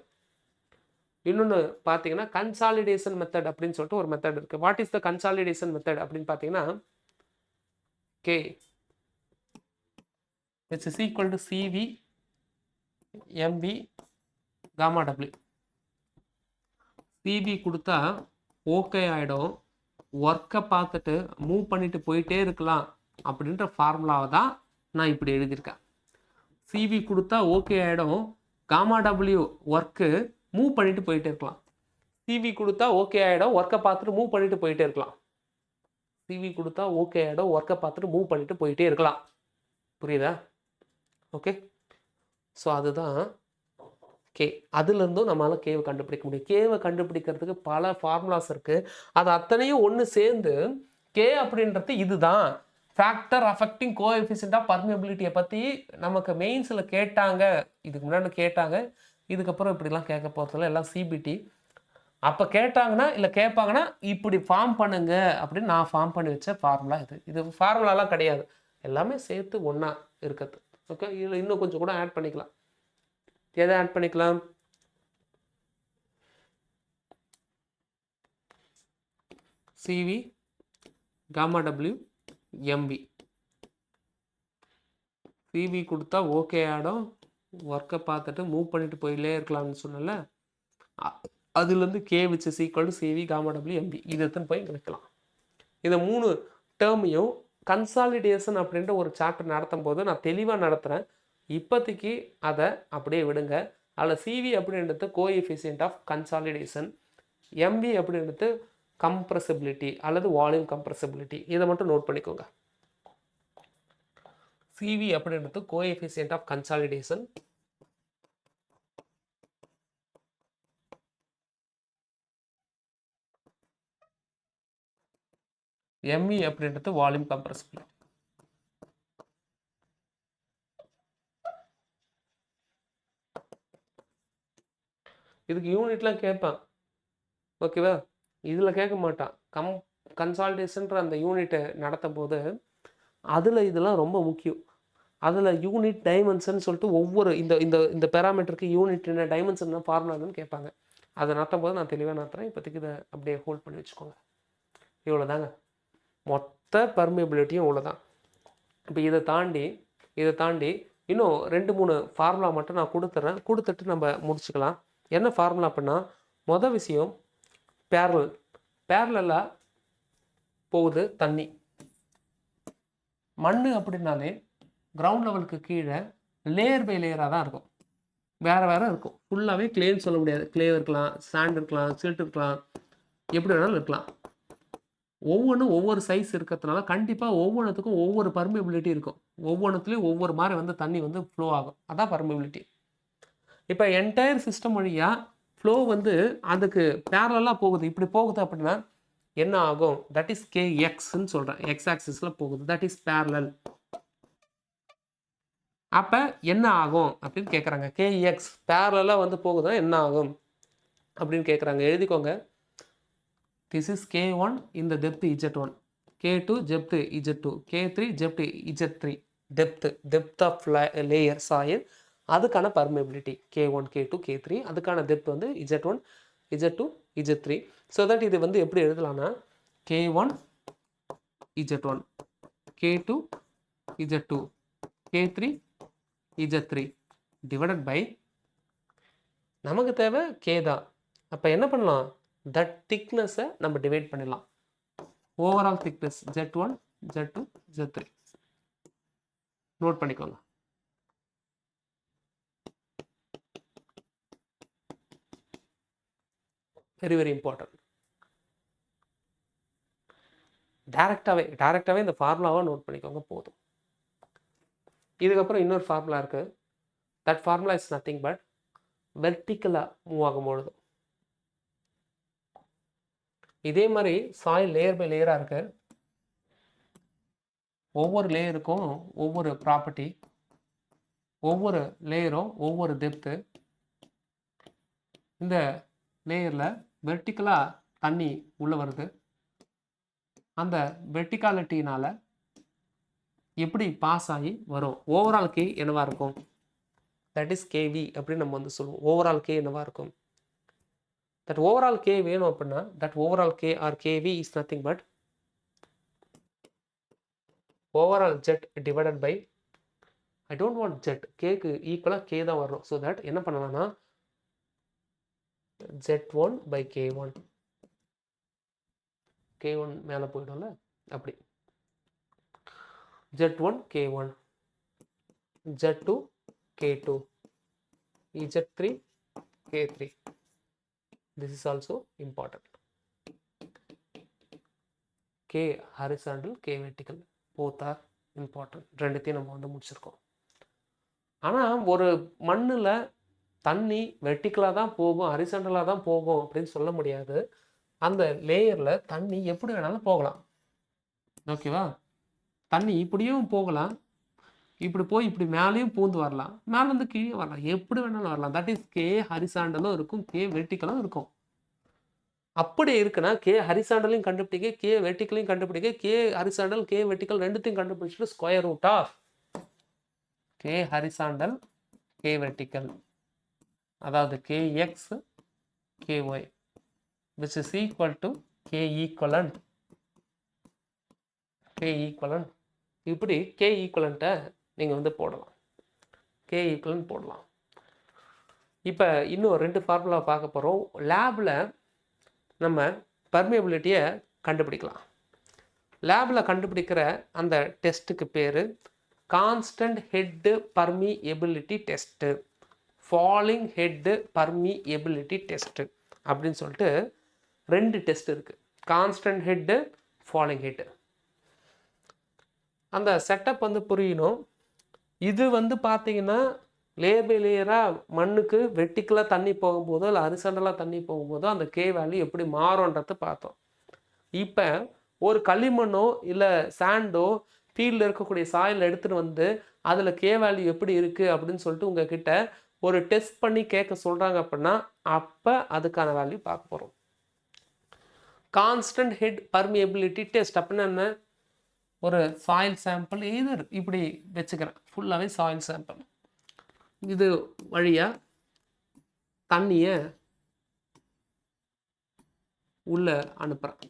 இன்னொன்று பார்த்தீங்கன்னா கன்சாலிடேஷன் மெத்தட் அப்படின்னு சொல்லிட்டு ஒரு மெத்தட் இருக்குது. What is the consolidation method அப்படின்னு பார்த்தீங்கன்னா, K which is equal to CV MV gamma W. CV கொடுத்தா ஓகே ஆகிடும், ஒர்க்கை பார்த்துட்டு மூவ் பண்ணிட்டு போயிட்டே இருக்கலாம் அப்படின்ற ஃபார்முலாவை தான் நான் இப்படி எழுதியிருக்கேன். CV கொடுத்தா ஓகே ஆகிடும், காமா டபிள்யூ ஒர்க்கு மூவ் பண்ணிட்டு போயிட்டே இருக்கலாம். CV கொடுத்தா ஓகே ஆகிடும், ஒர்க்கை பார்த்துட்டு மூவ் பண்ணிட்டு போயிட்டே இருக்கலாம். CV கொடுத்தா ஓகே ஆகிடும், ஒர்க்கை பார்த்துட்டு மூவ் பண்ணிட்டு போயிட்டே இருக்கலாம். புரியுதா? ஓகே, ஸோ அதுதான் கே. அதுலேருந்தும் நம்மளால் கேவை கண்டுபிடிக்க முடியும். கேவை கண்டுபிடிக்கிறதுக்கு பல ஃபார்முலாஸ் இருக்குது. அது அத்தனையும் ஒன்று சேர்ந்து கே அப்படின்றது இதுதான். ஃபேக்டர் அஃபெக்டிங் கோஎஃபிஷியன்ட் ஆஃப் பர்மியபிலிட்டியை பற்றி நமக்கு மெயின்ஸில் கேட்டாங்க, இதுக்கு முன்னாடி கேட்டாங்க. இதுக்கப்புறம் இப்படிலாம் கேட்க போகிறதுல எல்லாம் சிபிடி. அப்போ கேட்டாங்கன்னா இல்லை கேட்பாங்கன்னா இப்படி ஃபார்ம் பண்ணுங்க அப்படின்னு நான் ஃபார்ம் பண்ணி வச்ச ஃபார்முலா இது. இது ஃபார்முலாலாம் கிடையாது, எல்லாமே சேர்த்து ஒன்றா இருக்கிறது. ஓகே, இதில் இன்னும் கொஞ்சம் கூட ஆட் பண்ணிக்கலாம். எதை ஆட் பண்ணிக்கலாம்? CV gamma W mv. CV கொடுத்தா ஓகே ஆகிடும், ஒர்க்கை பார்த்துட்டு மூவ் பண்ணிட்டு போயிலே இருக்கலாம்னு சொன்னல, அதுலேருந்து K which is equal to CV gamma W mv. இது எடுத்துன்னு போய் இங்கே வைக்கலாம். இந்த 3 டேர்மையும் கன்சாலிடேஷன் அப்படின்ற ஒரு சாப்டர் நடத்தும் போது நான் தெளிவாக நடத்துகிறேன். இப்போதைக்கு அதை அப்படியே விடுங்க. அதில் சிவி அப்படின்றது கோஎஃபிஷியன்ட் ஆஃப் கன்சாலிடேஷன், எம்வி அப்படின்றது கம்ப்ரசிபிலிட்டி அல்லது வால்யூம் கம்ப்ரசிபிலிட்டி. இதை மட்டும் நோட் பண்ணிக்கோங்க. சிவி அப்படின்றது கோஎஃபிஷியன்ட் ஆஃப் கன்சாலிடேஷன், எம்இ அப்படின்றது வால்யூம் கம்ப்ரசிபிலிட்டி. இதுக்கு யூனிட்லாம் கேட்பான், ஓகேவா? இதில் கேட்க மாட்டான். கன்சால்டேஷன்ற அந்த யூனிட்டை நடத்தும் போது அதில் இதெல்லாம் ரொம்ப முக்கியம். அதில் யூனிட் டைமென்ஷன் சொல்லிட்டு ஒவ்வொரு இந்த இந்த இந்த பேராமீட்டருக்கு யூனிட் என்ன, டைமென்ஷன் என்ன, ஃபார்முலான்னு கேட்பாங்க. அதை நடத்தும் போது நான் தெளிவாக நடத்துகிறேன். இப்போதைக்கு இதை அப்படியே ஹோல்ட் பண்ணி வச்சுக்கோங்க. இவ்வளோ தாங்க, மொத்த பர்மியபிலிட்டியும் இவ்வளோ தான். இப்போ இதை தாண்டி இன்னும் 2-3 ஃபார்முலா மட்டும் நான் கொடுத்துட்டு நம்ம முடிச்சுக்கலாம். என்ன ஃபார்முலா அப்படின்னா, மொதல் விஷயம் பேரலாக போகுது தண்ணி. மண் அப்படின்னாலே கிரவுண்ட் லெவலுக்கு கீழே லேயர் பை லேயராக தான் இருக்கும், வேறு இருக்கும். ஃபுல்லாகவே கிளேன்னு சொல்ல முடியாது. கிளே இருக்கலாம், சாண்ட் இருக்கலாம், சில்ட் இருக்கலாம், எப்படி வேணாலும் இருக்கலாம். ஒவ்வொன்றும் ஒவ்வொரு சைஸ் இருக்கிறதுனால கண்டிப்பாக ஒவ்வொன்றுத்துக்கும் ஒவ்வொரு பர்மியபிலிட்டி இருக்கும். ஒவ்வொன்றுத்துலேயும் ஒவ்வொரு மாதிரி தண்ணி ஃப்ளோ ஆகும். அதான் பர்மியபிலிட்டி. இப்போ என்டையர் சிஸ்டம் வழியாக ஃப்ளோ அதுக்கு பேரலாக போகுது. இப்படி போகுது அப்படின்னா என்ன ஆகும்? தட் இஸ் KXன்னு சொல்கிறேன். எக்ஸ் ஆக்சிஸில் போகுது, தட் இஸ் பேரலல். அப்போ என்ன ஆகும் அப்படின்னு கேட்குறாங்க. KX பேரலாக போகுதுன்னா என்ன ஆகும் அப்படின்னு கேட்குறாங்க. எழுதிக்கோங்க. திஸ் இஸ் K1 இந்த depth Z1, K2 depth Z2, K3 depth Z3. Depth of layer soil, அதுக்கான பர்மியபிலிட்டி K1, K2, K3. அதுக்கான depth Z1, Z2, Z3. So that இது எப்படி எழுதலாம்னா K1 Z1, K2 Z2, K3 Z3 divided by நமக்கு தேவை K தான். அப்போ என்ன பண்ணலாம்? தட் திக்னஸை நம்ம டிவைட் பண்ணிடலாம். Overall thickness Z1, Z2, Z3 note பண்ணிக்கோங்க. Very very important. டைரக்டாகவே இந்த ஃபார்முலாவை நோட் பண்ணிக்கோங்க போதும். இதுக்கப்புறம் இன்னொரு ஃபார்முலா இருக்குது. That formula is nothing but வெர்டிக்கலாக மூவ் ஆகும்பொழுது இதே மாதிரி சாயில் லேயர் பை லேயராக இருக்கு. ஒவ்வொரு லேயருக்கும் ஒவ்வொரு ப்ராப்பர்ட்டி, ஒவ்வொரு லேயரும் ஒவ்வொரு டெப்த்து. இந்த லேயரில் வெர்டிக்கலாக தண்ணி உள்ளே வருது. அந்த வெர்டிகாலிட்டினால் எப்படி பாஸ் ஆகி வரும்? ஓவரால் கே என்னவாக இருக்கும்? தட் இஸ் KV அப்படின்னு நம்ம சொல்லுவோம். ஓவரால் கே என்னவாக இருக்கும்? தட் ஓவரால் கே வேணும் அப்படின்னா that overall K or KV is nothing but overall Z divided by, I don't want Z, கேக்கு ஈக்குவலாக கே தான் வரணும். ஸோ தட் என்ன பண்ணலாம்னா Z1 by K1. K1 மேலே போயிடும்ல, அப்படி Z1 K1, Z2 K2, Z3 K3. This is also important. K horizontal, K vertical, both are important. ரெண்டுத்தையும் நம்ம முடிச்சிருக்கோம். ஆனால் ஒரு மண்ணில் தண்ணி வெர்டிக்கலாக தான் போகும், ஹரிசாண்டலாக தான் போகும் அப்படின்னு சொல்ல முடியாது. அந்த லேயரில் தண்ணி எப்படி வேணாலும் போகலாம். ஓகேவா? தண்ணி இப்படியும் போகலாம், இப்படி போய் இப்படி மேலேயும் பூந்து வரலாம், மேலேருந்து கீழே வரலாம், எப்படி வேணாலும் வரலாம். தட் இஸ் கே ஹரிசாண்டலும் இருக்கும், கே வெர்டிக்கலும் இருக்கும். அப்படி இருக்குன்னா கே ஹரிசாண்டலையும் கண்டுபிடிக்க, கே வெர்டிக்கலையும் கண்டுபிடிக்க, கே ஹரிசாண்டல் கே வெர்டிக்கல் ரெண்டுத்தையும் கண்டுபிடிச்சிட்டு square root of K horizontal K vertical, அதாவது KX KY which is equal to K equivalent. இப்படி K equivalent-ஐ நீங்கள் போடலாம். K equivalent போடலாம். இப்போ இன்னும் 2 ஃபார்முலா பார்க்க போகிறோம். லேபில் நம்ம பர்மியபிலிட்டியை கண்டுபிடிக்கலாம். லேபில் கண்டுபிடிக்கிற அந்த டெஸ்ட்டுக்கு பேர் constant head permeability test, falling head permeability test அப்படின்னு சொல்லிட்டு 2 டெஸ்ட் இருக்கு. Constant head, falling head. அந்த செட்டப் வந்து புரியணும். இது வந்து பார்த்தீங்கன்னா லேயர் பை லேயராக மண்ணுக்கு வெர்டிக்கலாக தண்ணி போகும்போதோ இல்லை ஹரிசாண்டலாக தண்ணி போகும்போதோ அந்த கே வேல்யூ எப்படி மாறும்ன்றதை பார்த்தோம். இப்போ ஒரு களிமண்ணோ இல்லை சாண்டோ ஃபீல்டில் இருக்கக்கூடிய சாயில் எடுத்துகிட்டு வந்து அதில் கே வேல்யூ எப்படி இருக்குது அப்படின்னு சொல்லிட்டு உங்ககிட்ட ஒரு டெஸ்ட் பண்ணி கேட்க சொல்கிறாங்க அப்படின்னா அப்போ அதுக்கான வேல்யூ பார்க்க போகிறோம். கான்ஸ்டன்ட் ஹெட் பர்மியபிலிட்டி டெஸ்ட் அப்படின்னா என்ன? ஒரு சாயில் சாம்பிள் இது இப்படி வச்சுக்கிறேன், ஃபுல்லாகவே சாயில் சாம்பிள். இது வழியாக தண்ணியை உள்ள அனுப்புகிறேன்.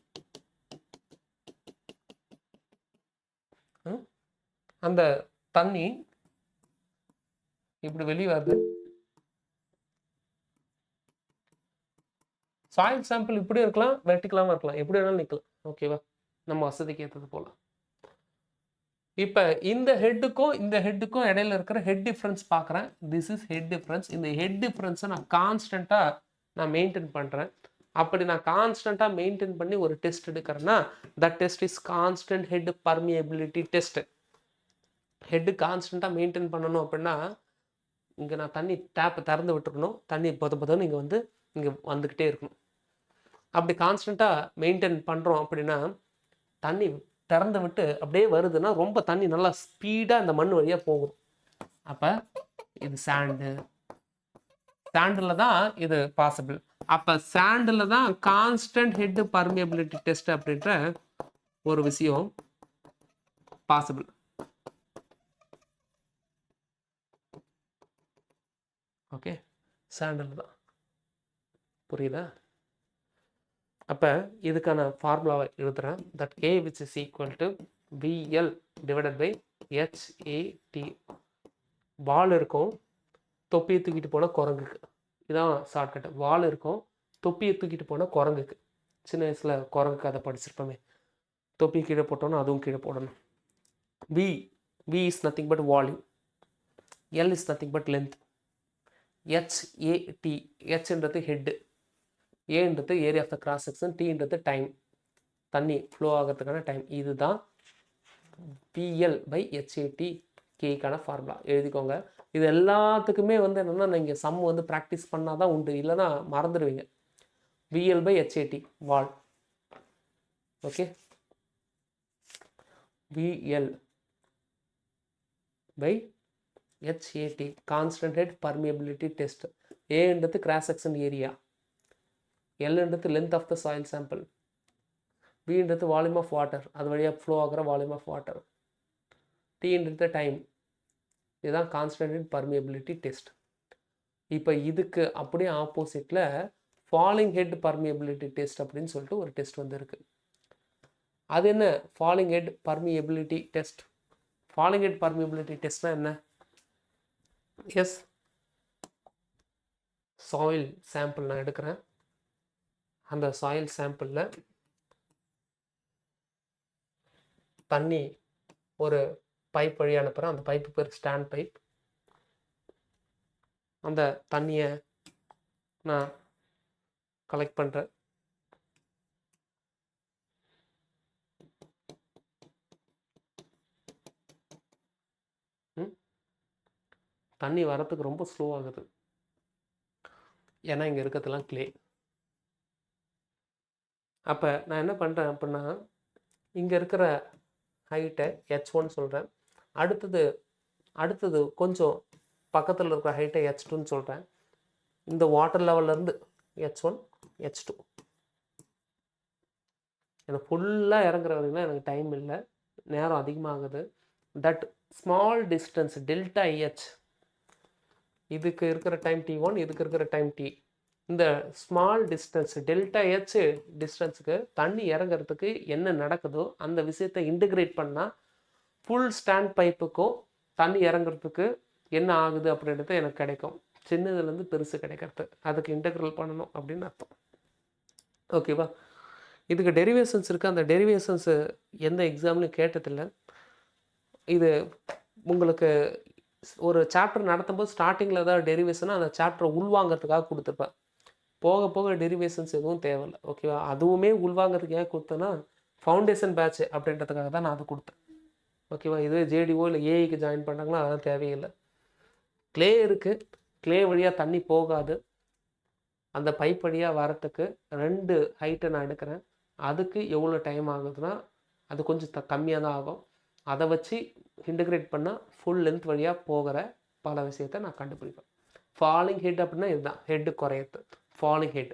அந்த தண்ணி இப்படி வெளியே வருது. சாயில் சாம்பிள் இப்படி இருக்கலாம், வெர்டிக்கலாகவும் இருக்கலாம், எப்படி வேணாலும் நிற்கலாம். ஓகேவா? நம்ம வசதிக்கு ஏற்றது போல. இப்போ இந்த ஹெட்டுக்கும் இடையில இருக்கிற ஹெட் டிஃப்ரென்ஸ் பார்க்குறேன். This is head difference. இந்த ஹெட் டிஃப்ரென்ஸை நான் கான்ஸ்டண்ட்டாக மெயின்டைன் பண்ணுறேன். அப்படி நான் கான்ஸ்டண்ட்டாக மெயின்டைன் பண்ணி ஒரு டெஸ்ட் எடுக்கிறேன்னா that test is constant head permeability test. Head கான்ஸ்டண்ட்டாக மெயின்டைன் பண்ணணும் அப்படின்னா இங்கே நான் தண்ணி டேப்பை திறந்து விட்டுருக்கணும், தண்ணி பொதுன்னு இங்கே வந்து இங்கே வந்துக்கிட்டே இருக்கணும். அப்படி கான்ஸ்டண்ட்டாக மெயின்டைன் பண்ணுறோம் அப்படின்னா தண்ணி திறந்து விட்டு அப்படியே வருதுன்னா ரொம்ப தண்ணி நல்லா ஸ்பீடாக இந்த மண் வழியாக போகும். அப்போ இது சாண்டில் தான் இது பாசிபிள். அப்போ சாண்டில் தான் கான்ஸ்டன்ட் ஹெட் பர்மியபிலிட்டி டெஸ்ட் அப்படின்ற ஒரு விஷயம் பாசிபிள். ஓகே, சாண்டில் தான். புரியுதா? அப்போ இதுக்கான ஃபார்முலாவை எழுதுகிறேன். That K which is equal to VL divided by HAT. வால் இருக்கும், தொப்பியை தூக்கிட்டு போனால் குரங்குக்கு. இதான் ஷார்ட்கட்டு. வால் இருக்கும், தொப்பியை தூக்கிட்டு போனால் குரங்குக்கு. சின்ன வயசில் குரங்குக்கு அதை படிச்சிருப்போமே. தொப்பி கீழே போட்டோன்னா அதுவும் கீழே போடணும். V is nothing but volume, L is nothing but length, HAT. ஹெச்ன்றது ஹெட்டு, ஏன்றது area of the cross section, டீன்றது டைம், தண்ணி ஃப்ளோ ஆகிறதுக்கான டைம். இதுதான் பிஎல் பை ஹெச்ஏடி கேக்கான ஃபார்முலா. எழுதிக்கோங்க. இது எல்லாத்துக்குமே வந்து என்னென்னா நீங்கள் சம் வந்து ப்ராக்டிஸ் பண்ணால் தான் உண்டு, இல்லைன்னா மறந்துடுவீங்க. விஎல் பை ஹெச்ஏடி வால். Okay, VL by HAT constant head permeability test. ஏன்றது கிராஸ் செக்ஷன் ஏரியா, எல்ன்றது length of the soil sample, வின்றது வால்யூம் ஆஃப் வாட்டர், அது வழியாக ஃப்ளோ ஆகிற வால்யூம் ஆஃப் வாட்டர், டீன்றது டைம். இதுதான் கான்ஸ்டன்ட் ஹெட் பர்மியபிலிட்டி டெஸ்ட். இப்போ இதுக்கு அப்படியே ஆப்போசிட்டில் ஃபாலிங் ஹெட் பர்மியபிலிட்டி டெஸ்ட் அப்படின்னு சொல்லிட்டு ஒரு டெஸ்ட் வந்து இருக்குது. அது என்ன falling head permeability test? Falling head permeability டெஸ்ட்னா என்ன? எஸ், சாயில் சாம்பிள் நான் எடுக்கிறேன். அந்த சாயில் சாம்பிளில் தண்ணி ஒரு பைப் வழி அனுப்புகிறேன். அந்த பைப்பு பேர் ஸ்டாண்ட் பைப். அந்த தண்ணியை நான் கலெக்ட் பண்ணுறேன். தண்ணி வரத்துக்கு ரொம்ப ஸ்லோ ஆகுது, ஏன்னா இங்கே இருக்கிறதுலாம் கிளே. அப்போ நான் என்ன பண்ணுறேன் அப்படின்னா இங்கே இருக்கிற ஹைட்டை H1 சொல்கிறேன். அடுத்தது கொஞ்சம் பக்கத்தில் இருக்கிற ஹைட்டை H2ன்னு சொல்கிறேன். இந்த வாட்டர் லெவல்லேருந்து H1 H2. எனக்கு ஃபுல்லாக இறங்குற வரைக்கும் எனக்கு டைம் இல்லை, நேரம் அதிகமாகுது. That small distance delta H, இதுக்கு இருக்கிற டைம் T1, இதுக்கு இருக்கிற டைம் T. இந்த ஸ்மால் டிஸ்டன்ஸ் டெல்டா H டிஸ்டன்ஸுக்கு தண்ணி இறங்குறதுக்கு என்ன நடக்குதோ அந்த விஷயத்தை இன்டிகிரேட் பண்ணால் ஃபுல் ஸ்டாண்ட் பைப்புக்கும் தண்ணி இறங்குறதுக்கு என்ன ஆகுது அப்படின்றது எனக்கு கிடைக்கும். சின்னதுலேருந்து பெருசு கிடைக்கிறது, அதுக்கு இன்டெக்ரல் பண்ணணும் அப்படின்னு அர்த்தம். ஓகேவா? இதுக்கு டெரிவேஷன்ஸ் இருக்குது. அந்த டெரிவேஷன்ஸு எந்த எக்ஸாம்லையும் கேட்டதில்லை. இது உங்களுக்கு ஒரு சாப்டர் நடத்தும்போது ஸ்டார்டிங்கில் ஏதாவது டெரிவேஷனா அந்த சாப்டரை உள்வாங்கிறதுக்காக கொடுத்துருப்பேன். போக போக டெரிவேஷன்ஸ் எதுவும் தேவையில்ல. ஓகேவா? அதுவுமே உள்வாங்கிறதுக்கு ஏன் கொடுத்தேன்னா, ஃபவுண்டேஷன் பேட்ச் அப்படின்றதுக்காக தான் நான் அது கொடுத்தேன். ஓகேவா? இதுவே ஜேடிஓ இல்லை ஏஐக்கு ஜாயின் பண்ணாங்கன்னா அதெல்லாம் தேவையில்லை. க்ளே இருக்குது. க்ளே வழியாக தண்ணி போகாது. அந்த பைப் வழியாக வரத்துக்கு 2 ஹைட்டை நான் எடுக்கிறேன். அதுக்கு எவ்வளோ டைம் ஆகுதுன்னா, அது கொஞ்சம் கம்மியாக தான் ஆகும். அதை வச்சு இன்டகிரேட் பண்ணால் ஃபுல் லென்த் வழியாக போகிற பல விஷயத்தை நான் கண்டுபிடிப்பேன். ஃபாலிங் ஹெட் அப்படின்னா இதுதான், ஹெட்டு குறையிறது. Falling head.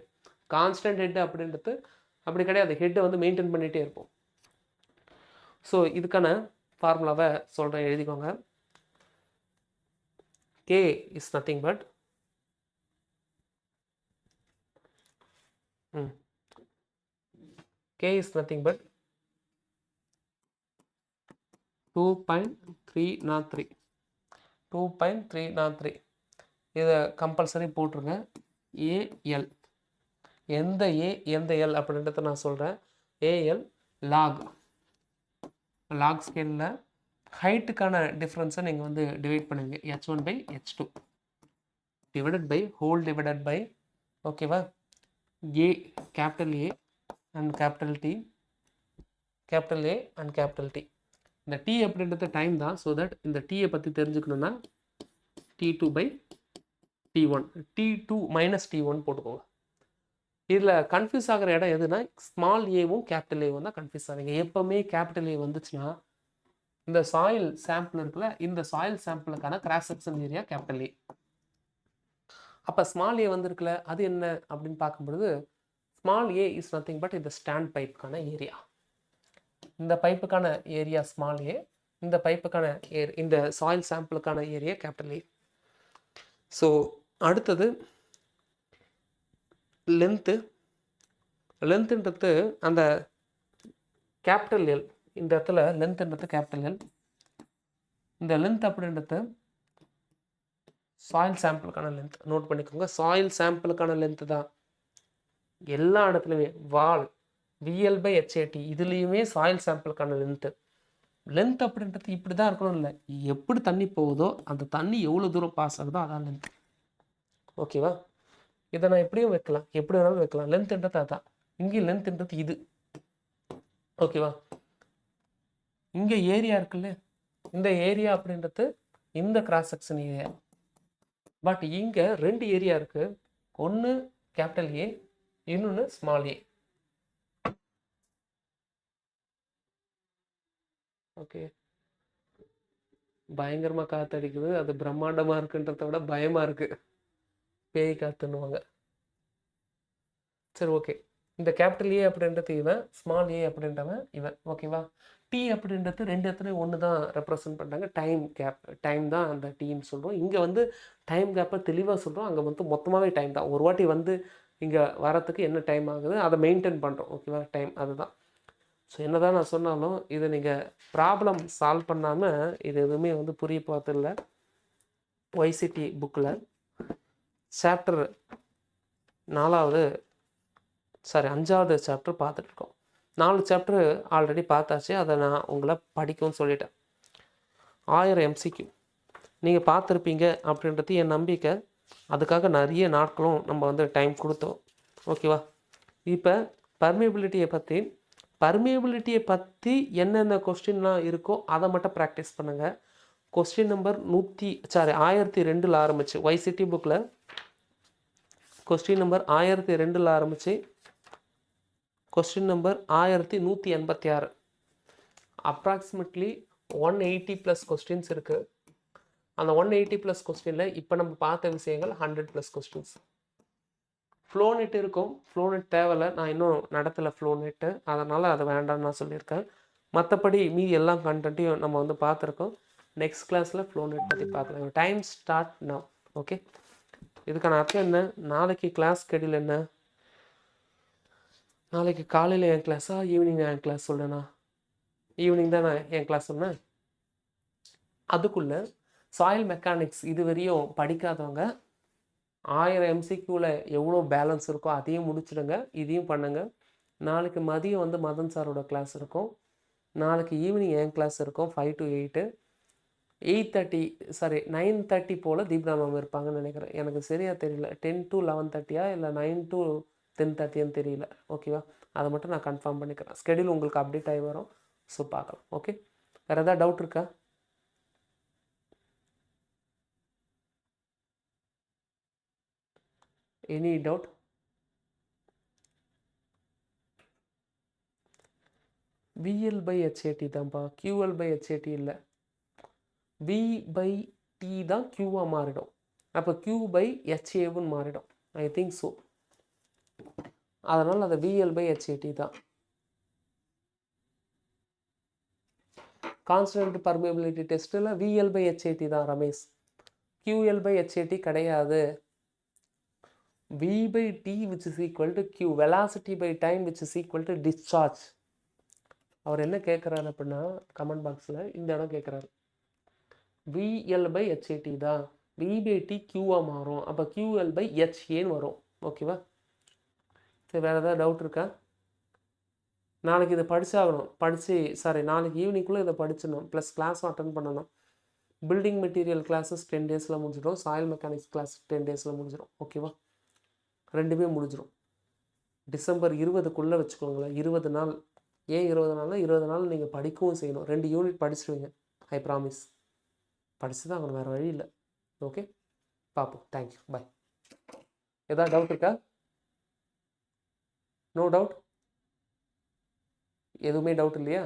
கான்ஸ்டன்ட் ஹெட் அப்படின்றது அப்படி கிடையாது. ஹெட்டை வந்து மெயின்டைன் பண்ணிகிட்டே இருப்போம். ஸோ இதுக்கான ஃபார்முலாவை சொல்கிறேன், எழுதிக்கோங்க. K is nothing but K is nothing but 2.303. 2.303. இதை கம்பல்சரி போட்டுருங்க. ஏஎல் எந்த ஏ எந்த எல் அப்படின்றத நான் சொல்கிறேன். ஏஎல் லாக் ஸ்கேலில் ஹைட்டுக்கான டிஃப்ரென்ஸை நீங்கள் வந்து டிவைட் பண்ணுவீங்க. h1/h2 divided by whole divided by, ஓகேவா, A capital A and capital T, capital A and capital T. இந்த டி அப்படின்றது டைம் தான். ஸோ தட் இந்த டீயை பற்றி தெரிஞ்சுக்கணுன்னா T2/T1 T2 - T1 போட்டுக்கோங்க. இதில் கன்ஃபியூஸ் ஆகிற இடம் எதுனா, ஸ்மால் ஏவும் கேபிட்டல் ஏவும் தான் கன்ஃபியூஸ் ஆகுங்க. எப்போவுமே கேபிட்டல் ஏ வந்துச்சுன்னா இந்த சாயில் சாம்பிள் இருக்குல்ல, இந்த சாயில் சாம்பிளுக்கான cross section area capital A. அப்போ ஸ்மால் ஏ வந்திருக்குல்ல, அது என்ன அப்படின்னு பார்க்கும்பொழுது small A is nothing but இந்த ஸ்டாண்ட் பைப்புக்கான ஏரியா. இந்த பைப்புக்கான ஏரியா ஸ்மால் ஏ, இந்த பைப்புக்கான இந்த சாயில் சாம்பிளுக்கான ஏரியா கேபிட்டல் ஏ. ஸோ அடுத்தது லென்த்துன்றது அந்த கேபிட்டல் எல். இந்த இடத்துல லென்த்ன்றது கேபிட்டல் எல். இந்த லென்த் அப்படின்றது சாயில் சாம்பிளுக்கான லென்த். நோட் பண்ணிக்கோங்க, சாயில் சாம்பிளுக்கான லென்த்து தான் எல்லா இடத்துலையுமே. வால் VL/HAT இதுலேயுமே சாயில் சாம்பிளுக்கான லென்த் அப்படின்றது இப்படி தான் இருக்கணும் இல்லை. எப்படி தண்ணி போகுதோ அந்த தண்ணி எவ்வளோ தூரம் பாஸ் ஆகுதோ அதான் லென்த். ஓகேவா? இதை நான் எப்படியும் வைக்கலாம், எப்படி வேணாலும் வைக்கலாம். லென்த்ன்றது அதான். இங்கே லென்த்ன்றது இது. ஓகேவா? இங்கே ஏரியா இருக்குல்ல, இந்த ஏரியா அப்படின்றது இந்த கிராஸ் செக்ஷன் ஏரியா. பட் இங்கே 2 ஏரியா இருக்குது. ஒன்று கேபிட்டல் ஏ, இன்னொன்று ஸ்மால் ஏ. ஓகே, பயங்கரமாக காற்றடிக்குது. அது பிரம்மாண்டமாக இருக்குன்றத விட பயமாக இருக்குது. பேய் காற்றுன்னுவாங்க. சரி, ஓகே. இந்த கேபிட்டல் ஏ அப்படின்றது இவன், ஸ்மால் ஏ அப்படின்றவன் இவன். ஓகேவா? டி அப்படின்றது 2 இடத்துலையும் ஒன்று தான் ரெப்ரசன்ட் பண்ணுறாங்க. டைம் தான் அந்த டீன்னு சொல்கிறோம். இங்கே வந்து டைம் கேப்பை தெளிவாக சொல்கிறோம். அங்கே வந்து மொத்தமாகவே டைம் தான். ஒரு வாட்டி வந்து இங்கே வரத்துக்கு என்ன டைம் ஆகுது அதை மெயின்டைன் பண்ணுறோம். ஓகேவா? டைம் அதுதான். ஸோ என்ன தான் நான் சொன்னாலும் இதை நீங்கள் ப்ராப்ளம் சால்வ் பண்ணாமல் இது எதுவுமே வந்து புரிய பார்த்தில்ல. YCT புக்கில் சாப்டர் 5வது சாப்டர் பார்த்துட்ருக்கோம். 4 சாப்டர் ஆல்ரெடி பார்த்தாச்சு. அதை நான் உங்களை படிக்கும்னு சொல்லிட்டேன். 1000 MCQ நீங்கள் பார்த்துருப்பீங்க அப்படின்றது என் நம்பிக்கை. அதுக்காக நிறைய நாட்களும் நம்ம வந்து டைம் கொடுத்தோம். ஓகேவா? இப்போ பர்மியபிலிட்டியை பற்றி என்னென்ன கொஸ்டின்லாம் இருக்கோ அதை மட்டும் ப்ராக்டிஸ் பண்ணுங்கள். கொஸ்டின் நம்பர் 1002 ஆரம்பிச்சு YCT புக்கில் கொஸ்டின் நம்பர் 1002 ஆரம்பிச்சு கொஸ்டின் நம்பர் 1186. அப்ராக்சிமேட்லி 180+ கொஸ்டின்ஸ் இருக்குது. அந்த 180+ கொஸ்டினில் இப்போ நம்ம பார்த்த விஷயங்கள் 100+ கொஸ்டின்ஸ். ஃப்ளோநெட் இருக்கும். ஃப்ளோநெட் தேவையில்லை, நான் இன்னும் நடத்தலை ஃப்ளோநெட்டு, அதனால் அதை வேண்டாம்னு நான் சொல்லியிருக்கேன். மற்றபடி மீதி எல்லா கண்டென்ட்டையும் நம்ம வந்து பார்த்துருக்கோம். நெக்ஸ்ட் கிளாஸில் ஃப்ளோநெட் பற்றி பார்க்கலாம். Time start now. ஓகே, இதுக்கான அர்த்தம் என்ன? நாளைக்கு கிளாஸ் ஸ்கெடியூல் என்ன? நாளைக்கு காலையில் என் கிளாஸா ஈவினிங் என் கிளாஸ் சொல்கிறேண்ணா? ஈவினிங் தான் நான் என் கிளாஸ் சொன்னேன். அதுக்குள்ளே சாயில் மெக்கானிக்ஸ் இதுவரையும் படிக்காதவங்க 1000 MCQவில் எவ்வளோ பேலன்ஸ் இருக்கோ அதையும் முடிச்சிடுங்க, இதையும் பண்ணுங்கள். நாளைக்கு மதியம் வந்து மதன் சாரோட கிளாஸ் இருக்கும். நாளைக்கு ஈவினிங் என் கிளாஸ் இருக்கும் 5 to 8. 8:30 சாரி 9:30 போல் தீபிகா மேம் இருப்பாங்கன்னு நினைக்கிறேன். எனக்கு சரியாக தெரியல. 10 to 11:30 இல்லை 9 to 10:30 தெரியல. ஓகேவா? அதை மட்டும் நான் கன்ஃபார்ம் பண்ணிக்கிறேன். ஸ்கெடியூல் உங்களுக்கு அப்டேட் ஆகி வரும். ஸோ பார்க்கலாம். ஓகே, வேறு எதாவது டவுட் இருக்கா? Any doubt? VL/HAT தான்ப்பா, QL/HAT இல்லை. V/T தான் Qவாக மாறிடும். அப்போ Q/HAன்னு மாறிடும். I think so. அதனால் அது VL/HAT தான். கான்ஸ்டன்ட் பர்மியபிலிட்டி டெஸ்ட்டில் VL/HAT தான் ரமேஷ். QL/HAT கிடையாது. V/T which is equal to Q, velocity by time which is equal to discharge. அவர் என்ன கேட்குறாரு அப்படின்னா கமெண்ட் பாக்ஸில் இந்த இடம் கேட்குறாரு. VL/HAT தான், V/T Qவாக மாறும். அப்போ QL/HAன்னு வரும். ஓகேவா? சரி, வேறு ஏதாவது டவுட் இருக்கா? நாளைக்கு இதை படிச்சாகணும். நாளைக்கு ஈவினிங்குள்ளே இதை படிச்சிடணும். ப்ளஸ் கிளாஸும் அட்டன் பண்ணணும். பில்டிங் மெட்டீரியல் கிளாஸஸ் 10 டேஸில் முடிஞ்சிடும். சாயில் மெக்கானிக்ஸ் கிளாஸ் 10 டேஸில் முடிஞ்சிடும். ஓகேவா? ரெண்டுமே முடிஞ்சிடும். டிசம்பர் 20க்குள்ளே வச்சுக்கோங்களேன். 20 நாள். ஏன் 20 நாள்னா 20 நாள் நீங்கள் படிக்கவும் செய்யணும். 2 யூனிட் படிச்சிடுவீங்க. I promise. படிச்சு தான் ஆகணும், வேறு வழி இல்லை. ஓகே, பார்ப்போம். தேங்க்யூ, பாய். ஏதாவது டவுட் இருக்கா? No doubt? எதுவுமே டவுட் இல்லையா?